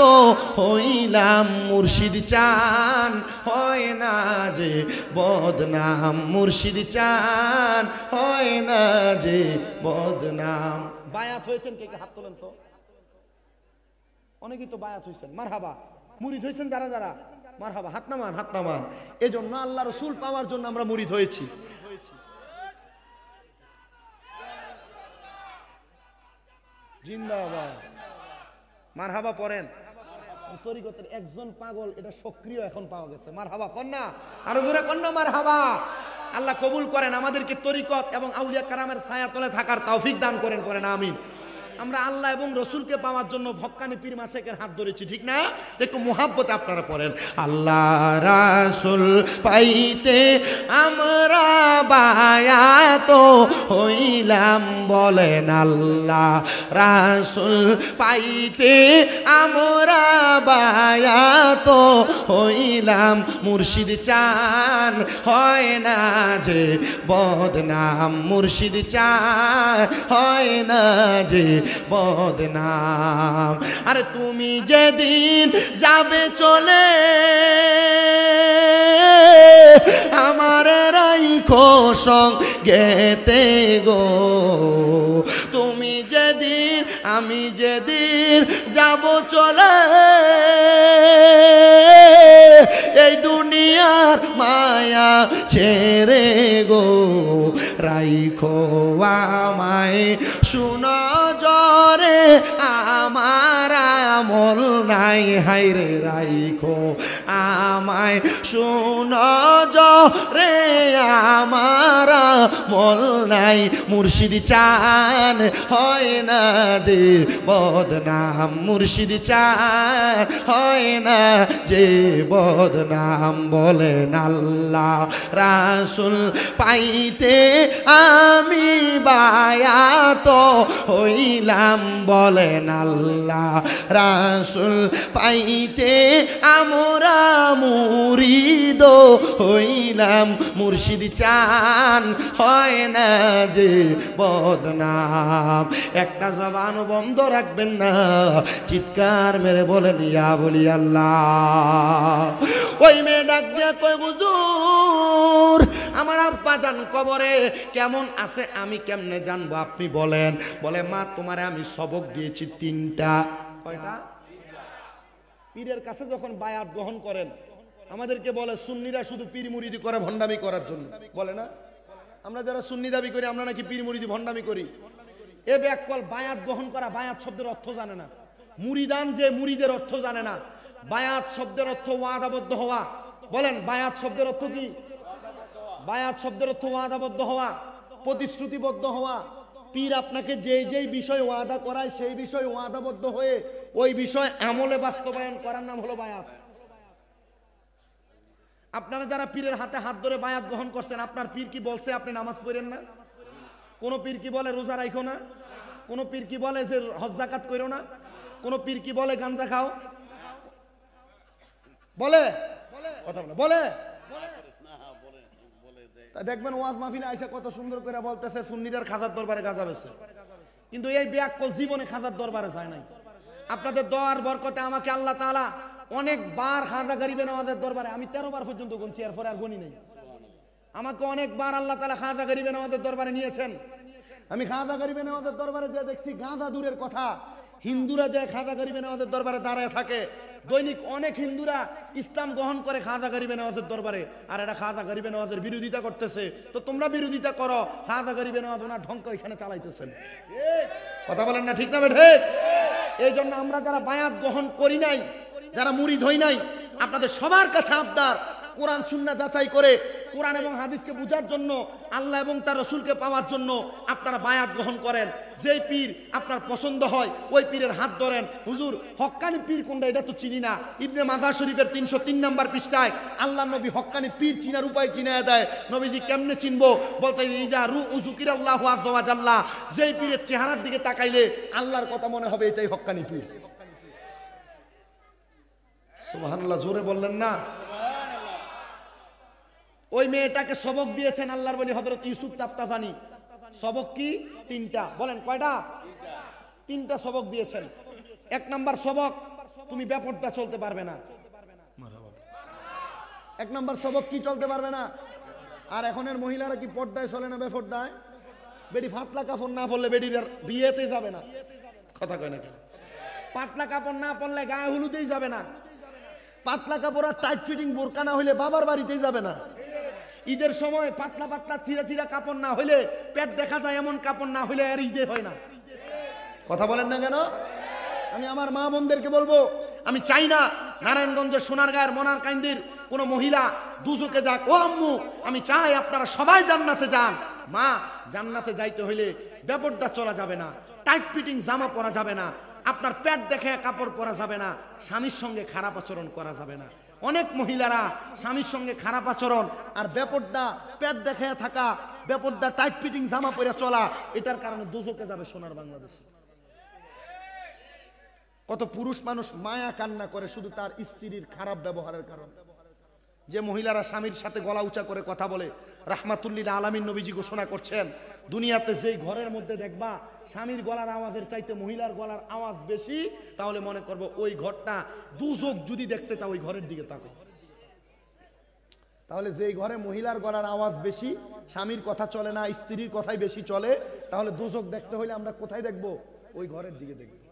হইলাম। মুর্শিদ চান হয় না যে বদনাম, মুর্শিদ চান হয় না যে বদনাম। বায়াত হয়েছেন কে কে? হাত তোলেন তো। অনেকেই তো বায়াত হয়েছেন, মারহাবা। মুরিদ হয়েছেন যারা যারা, মারহাবা, হাত নামান, হাত নামান। এজন্য আল্লাহ রাসূল পাওয়ার জন্য আমরা মুরিদ হয়েছি। জিন্দাবাদ, মারহাবা পড়েন। তরিকতের একজন পাগল এটা সক্রিয় এখন পাওয়া গেছে, মারহাবা কন্যা, আরো জোরে কন্যা মারহাবা। আল্লাহ কবুল করেন, আমাদেরকে তরিকত এবং আউলিয়া কারামের ছায়াতলে থাকার তৌফিক দান করেন, করেন আমিন। আমরা আল্লাহ এবং রসুলকে পাওয়ার জন্য ভক্কানি পীর মাশেকের হাত ধরেছি, ঠিক না? দেখো মুহাব্বতে আপনারা পড়েন, আল্লাহ রাসূল পাইতে আমরা বায়াত হইলাম, বলেন আল্লাহ রাসূল পাইতে আমরা বায়াত হইলাম। মুর্শিদ চান হয় না যে বদনাম, মুর্শিদ চান হয় না যে বদনাম। আরে তুমি যেদিন যাবে চলে আমার রাইখো সঙ্গেতে গো, তুমি যেদিন আমি যেদিন যাব চলে এই দুনিয়ার মায়া ছেড়ে গো, রাইখো আমায় সুনজরে আমার আমল নাই হায়রে রাইখো আমায় সুনজরে আমার আমল নাই মুর্শিদ চান হয় না যে বদনাম মুর্শিদ চান হয় না যে বদনাম বলেন আল্লাহ রাসূল পাইতে আমি বায়াত হইলাম বলেন আল্লাহ রাসূল পাইতে আমরা মুরিদ হইলাম মুর্শিদ চান হয় না যে বদনাম একটা জবান বন্ধ রাখবেন না চিৎকার মেরে বলেন ইয়া বলি আল্লাহ ওই মেয়ে ডাক দিয়া কই হুজুর আমার আব্বা জান কবরে কেমন আছে আমি কেমনে জানবো আপনি বলেন বলে মা তোমারে আমি সবক দিয়েছি 3টা কয়টা পীরের কাছে যখন বায়াত গ্রহণ করেন আমাদেরকে বলে সুন্নিরা শুধু পীর মুরিদি করে ভণ্ডামি করার জন্য বলে না আমরা যারা সুন্নি দাবি করি আমরা নাকি পীর মুরিদি ভণ্ডামি করি এ ব্যাকল বায়াত গ্রহণ করা বায়াত শব্দের অর্থ জানে না মুরিদান যে মুরিদের অর্থ জানে না বায়াত শব্দের অর্থ ওয়াদাবদ্ধ হওয়া বলেন বায়াত শব্দের অর্থ কি বায়াত শব্দের অর্থ ওয়াদাবদ্ধ হওয়া প্রতিশ্রুতিবদ্ধ হওয়া পীর আপনাকে যেই যেই বিষয় ওয়াদা করায় সেই বিষয় ওয়াদাবদ্ধ হয়ে ওই বিষয় আমলে বাস্তবায়ন করার নাম হলো বায়াত আপনারা যারা পীরের হাতে হাত ধরে বায়াত গ্রহণ করছেন আপনার পীর কি বলছে আপনি নামাজ পড়েন না কোন পীর কি বলে রোজা রাখো না কোন পীর কি বলে যে হজ যাকাত করো না কোন পীর কি বলে গাঁজা খাও বলে কথা বলে বলে দেখবেন ওয়াজ মাহফিলে আইসা কত সুন্দর করে বলতেছে সুন্নিদের খাজার দরবারে গাঁজা বেছে কিন্তু এই ব্যাকল জীবনে খাজার দরবারে যায় নাই আপনাদের দোয়ার বরকতে আমাকে আল্লাহ তাআলা অনেকবার খাজা গরিবে নওয়াজের দরবারে আমি 13 বার পর্যন্ত গুনছি এরপরে আর গুনি নাই আমাকে অনেকবার আল্লাহ তাআলা খাজা গরিবে নওয়াজের দরবারে নিয়েছেন আমি খাজা গরিবে নওয়াজের দরবারে যে দেখছি গাঁজা দূরের কথা হিন্দুরা যে খাজা গরিবে নওয়াজের দরবারে দাঁড়ায় থাকে দৈনিক অনেক হিন্দুরা ইসলাম গ্রহণ করে খাজা গরিবে নওয়াজের দরবারে আর এটা খাজা গরিবে নওয়াজের বিরোধিতা করতেছে তো তোমরা বিরোধিতা করো খাজা গরিবে নওয়াজ ওনার ঢঙ্ক এখানে চালাইতেছেন কথা বলেন না ঠিক না বেঠে এই জন্য আমরা যারা বায়াত গ্রহণ করি নাই যারা মুরিদ হই নাই আপনাদের সবার কাছে আবদার কোরআন সুন্নাহ যাচাই করে কোরআন এবং হাদিসকে বোঝার জন্য আল্লাহ এবং তার রাসূলকে পাওয়ার জন্য আপনারা বায়াত গ্রহণ করেন যেই পীর আপনার পছন্দ হয় ওই পীরের হাত ধরেন হুজুর হক্কানি পীর কোনটা এটা তো চিনি না ইবনে মাজাহ শরীফের 303 নম্বর পৃষ্ঠায় আল্লাহর নবী হক্কানি পীর চিনার উপায় চিনায় দেয় নবীজি কেমনে চিনবো বলতে ইজা রু যুকিরাল্লাহু আযজা ওয়া জাল্লা যেই পীরের চেহারার দিকে তাকাইলে আল্লাহর কথা মনে হবে এটাই হক্কানি পীর সুবহানাল্লাহ জোরে বললেন না ওই মেয়েটাকে সবক দিয়েছেন আল্লাহর ওলি হযরত ইউসুফ তাফতাজানি সবক কি 3টা বলেন কয়টা 3টা সবক দিয়েছেন 1 নাম্বার সবক তুমি বেপরদা চলতে পারবে না 1 নাম্বার সবক কি চলতে পারবে না আর এখনের মহিলারা কি পর্দায় চলে না বেপরদায় বেডি ফাতলা কাপড় না পরলে বেডির বিয়েতে যাবে না কথা কয় না কেন পাতলা কাপড় না পরলে গায়ে হলুদেই যাবে না পাতলা কাপড় আর টাইট ফিটিং বোরকা না হইলে বাবার বাড়িতেই যাবে না ঈদের সময় পাতলা পাতলা চিরা চিরা কাপড় না হইলে পেট দেখা যায় এমন কাপড় না হইলে আর ঈদে হয় না কথা বলেন না কেন আমি আমার মা বোনদেরকে বলবো আমি চাই না নারায়ণগঞ্জের সোনারগাঁয়ের মনারকান্দির কোন মহিলা দুজকে যাক ও আম্মু আমি চাই আপনারা সবাই জান্নাতে যান মা জান্নাতে যাইতে হইলে বেপরদা চলা যাবে না টাইট ফিটিং জামা পরা যাবে না আপনার পেট দেখে কাপড় পরা যাবে না স্বামীর সঙ্গে খারাপ আচরণ করা যাবে না অনেক মহিলারা স্বামীর সঙ্গে খারাপ আচরণ আর বেপরদা পেট দেখে থাকা বেপরদা টাইট ফিটিং জামা পরে চলা এটার কারণে দুজকে যাবে সোনার বাংলাদেশ কত পুরুষ মানুষ মায়া কান্না করে শুধু তার স্ত্রীর খারাপ ব্যবহারের কারণে যে মহিলারা স্বামীর সাথে গলা উঁচা করে কথা বলে রাহমাতুল্লিল আলামিন নবীজি ঘোষণা করছেন দুনিয়াতে যেই ঘরের মধ্যে দেখবা স্বামীর গলার আওয়াজের চাইতে মহিলার গলার আওয়াজ বেশি তাহলে মনে করবো ওই ঘরটা দুচোখ যদি দেখতে চাও ওই ঘরের দিকে তাকো তাহলে যেই ঘরে মহিলার গলার আওয়াজ বেশি স্বামীর কথা চলে না স্ত্রীর কথাই বেশি চলে তাহলে দুচোখ দেখতে হলে আমরা কোথায় দেখবো ওই ঘরের দিকে দেখবো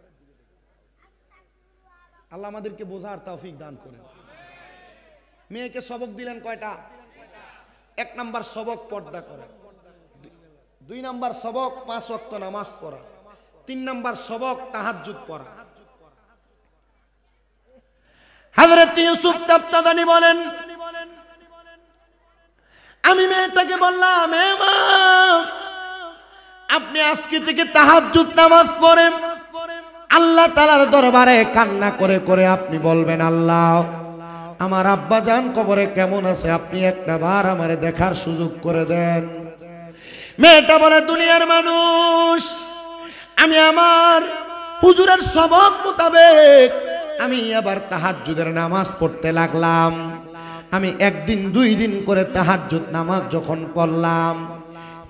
আল্লাহ আমাদেরকে বোঝার তৌফিক দান করেন মেয়েকে সবক দিলেন কয়টা 1 নাম্বার সবক পর্দা করে 2 নাম্বার সবক 5 ওয়াক্ত নামাজ পড়া, 3 নাম্বার সবক তাহাজ্জুদ পড়া। হযরত ইউসুফ তাবতাদানি বলেন, আমি মেয়েটাকে বললাম, এ মা, আপনি আজকে থেকে তাহাজ্জুদ নামাজ পড়েন, আল্লাহ তাআলার দরবারে কান্না করে করে আপনি বলবেন, আল্লাহ আমার আব্বা জান কবরে কেমন আছে, আপনি একটা বার আমারে দেখার সুযোগ করে দেন। মেয়েটা বলে, দুনিয়ার মানুষ, আমি আমার হুজুরের সবক মোতাবেক আমি আবার তাহাজ্জুদের নামাজ পড়তে লাগলাম। আমি 1 দিন 2 দিন করে তাহাজ্জুদ নামাজ যখন পড়লাম,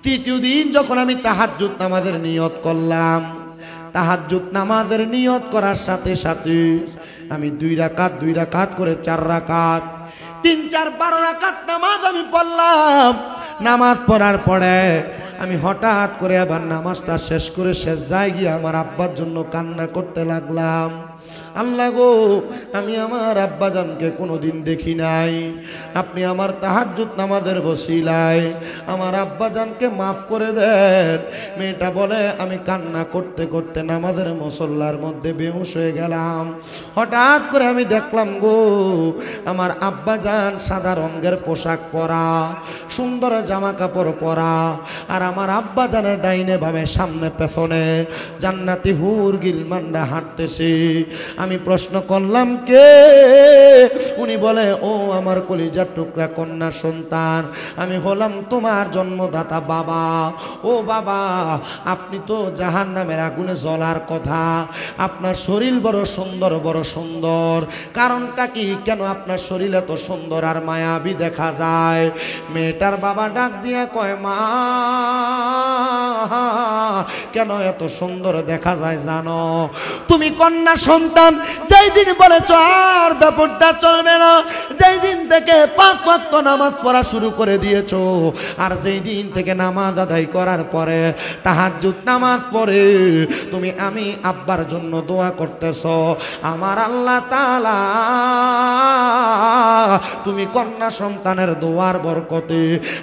3য় দিন যখন আমি তাহাজ্জুদ নামাজের নিয়ত করলাম, তাহাজ্জুদ নামাজের নিয়ত করার সাথে সাথে আমি 2 রাকাত করে 4 রাকাত, 3 4 12 রাকাত নামাজ আমি পড়লাম। নামাজ পড়ার পরে আমি হঠাৎ করে আবার নামাজটা শেষ করে শেষদায় গিয়ে আমার আব্বার জন্য কান্না করতে লাগলাম। আল্লাহ গো, আমি আমার আব্বাজানকে কোনোদিন দেখি নাই, আপনি আমার তাহাজ্জুদ নামাজের ওসিলায় আমার আব্বাজানকে মাফ করে দেন। মেয়েটা বলে, আমি কান্না করতে করতে নামাজের মুসল্লার মধ্যে বেহুশ হয়ে গেলাম। হঠাৎ করে আমি দেখলাম গো, আমার আব্বাজান সাদা রঙের পোশাক পরা, সুন্দর জামা কাপড় পরা, আর আমার আব্বাজানের ডাইনে বামে সামনে পেছনে জান্নাতি হুর গিলমানরা হাঁটতেছে। আমি প্রশ্ন করলাম, কে? উনি বলে, ও আমার কলিজার টুকরা কন্যা সন্তান, আমি হলাম তোমার জন্মদাতা বাবা। ও বাবা, আপনি তো জাহান্নামের আগুনে জ্বলার কথা, আপনার শরীর বড় সুন্দর, বড় সুন্দর, কারণটা কি? কেন আপনার শরীর এত সুন্দর আর মায়াবী দেখা যায়? মেয়েটার বাবা ডাক দিয়ে কয়, মা, কেন এত সুন্দর দেখা যায় জানো? তুমি কন্যা সন্তান যেই দিন বলেছ আর ব্যাপারটা চলবে না, যেই দিন থেকে 5 ওয়াক্ত নামাজ পড়া শুরু করে দিয়েছো, আর যেই দিন থেকে নামাজ আদায় করার পরে তাহাজ্জুদ নামাজ পড়ে তুমি আমি আব্বার জন্য দোয়া করতেছ, আমার আল্লাহ তাআলা তুমি কন্যা সন্তানের দোয়ার বরকতে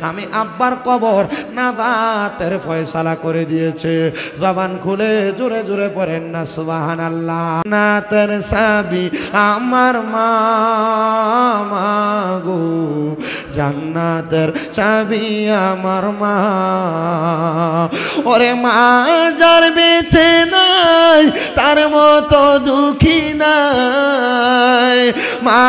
আমি আব্বার কবর নাজাতের ফয়সালা করে দিয়েছে। জবান খুলে জোরে জোরে পড়েন না সুবহানাল্লাহ। নাতের সাবি আমার মা, গো জান্নাতের চাবি আমার মা। ওরে মা যার বেঁচে নাই তার মতো দুঃখী নাই, মা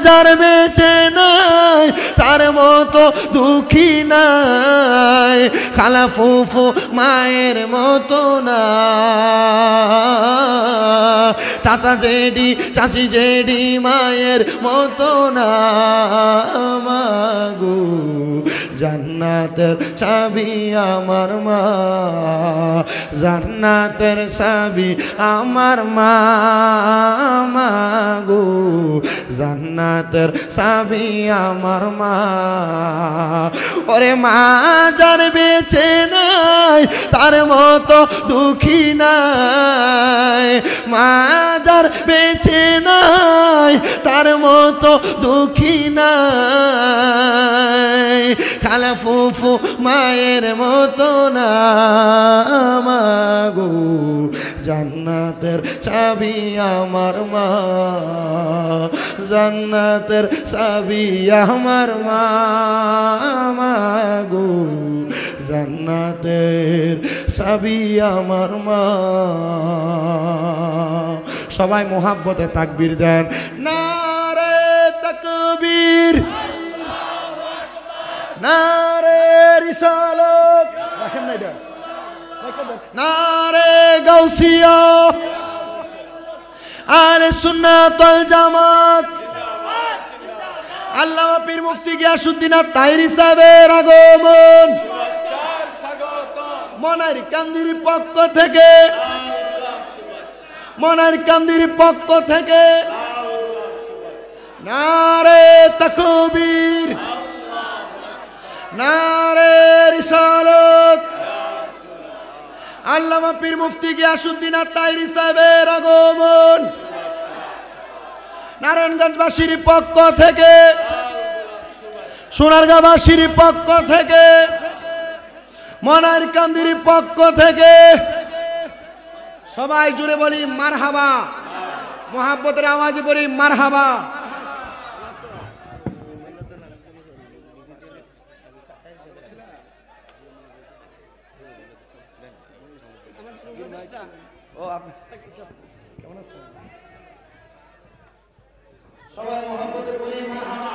যার বেঁচে নাই তার মতো দুঃখী নাই, খালা ফুফু মায়ের মতো না, চাচা জেডি চাচি জেডি মায়ের মতো না, মাগো জান্নাতের চাবি আমার মা, জান্নাতের চাবি আমার মা, মাগো জান্নাতের চাবি আমার মা। ওরে মা যার বেঁচে নাই তার মতো দুঃখী নাই, মা যার বেঁচে নাই তার মতো দুঃখী নাই, খালা ফুফু মায়ের মতো না, মাগো জান্নাতের চাবি আমার মা, জান্নাতের চাবি আমার মা, মাগো জান্নাতের চাবি আমার মা। সবাই মোহাব্বতে তাকবীর দেন, নারে তাকবীর, নারে রিসালাত, রাখেন না এটা, নারে গাউসিয়া, আহলে সুন্নাত ওয়াল জামাত। আল্লামা পীর মুফতি গিয়াসউদ্দিন আত-তাহেরী সাহেবের আগমন মনার কান্দির পক্ষ থেকে, মনার কান্দির পক্ষ থেকে নারে তাকবীর, নারে রিসালাত। আল্লামা পীর মুফতি গিয়াসউদ্দিন আত-তাহেরী সাহেবের আগমন নারায়ণগঞ্জবাসীর পক্ষ থেকে, সোনারগাঁওবাসীর পক্ষ থেকে, মনার কান্দির পক্ষ থেকে সবাই জুড়ে বলি মারহাবা, মোহাব্বতের আওয়াজে বলি মারহাবা। সবাই মোহাব্বতে বলি মারহাবা।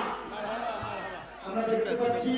আমরা দেখতে পাচ্ছি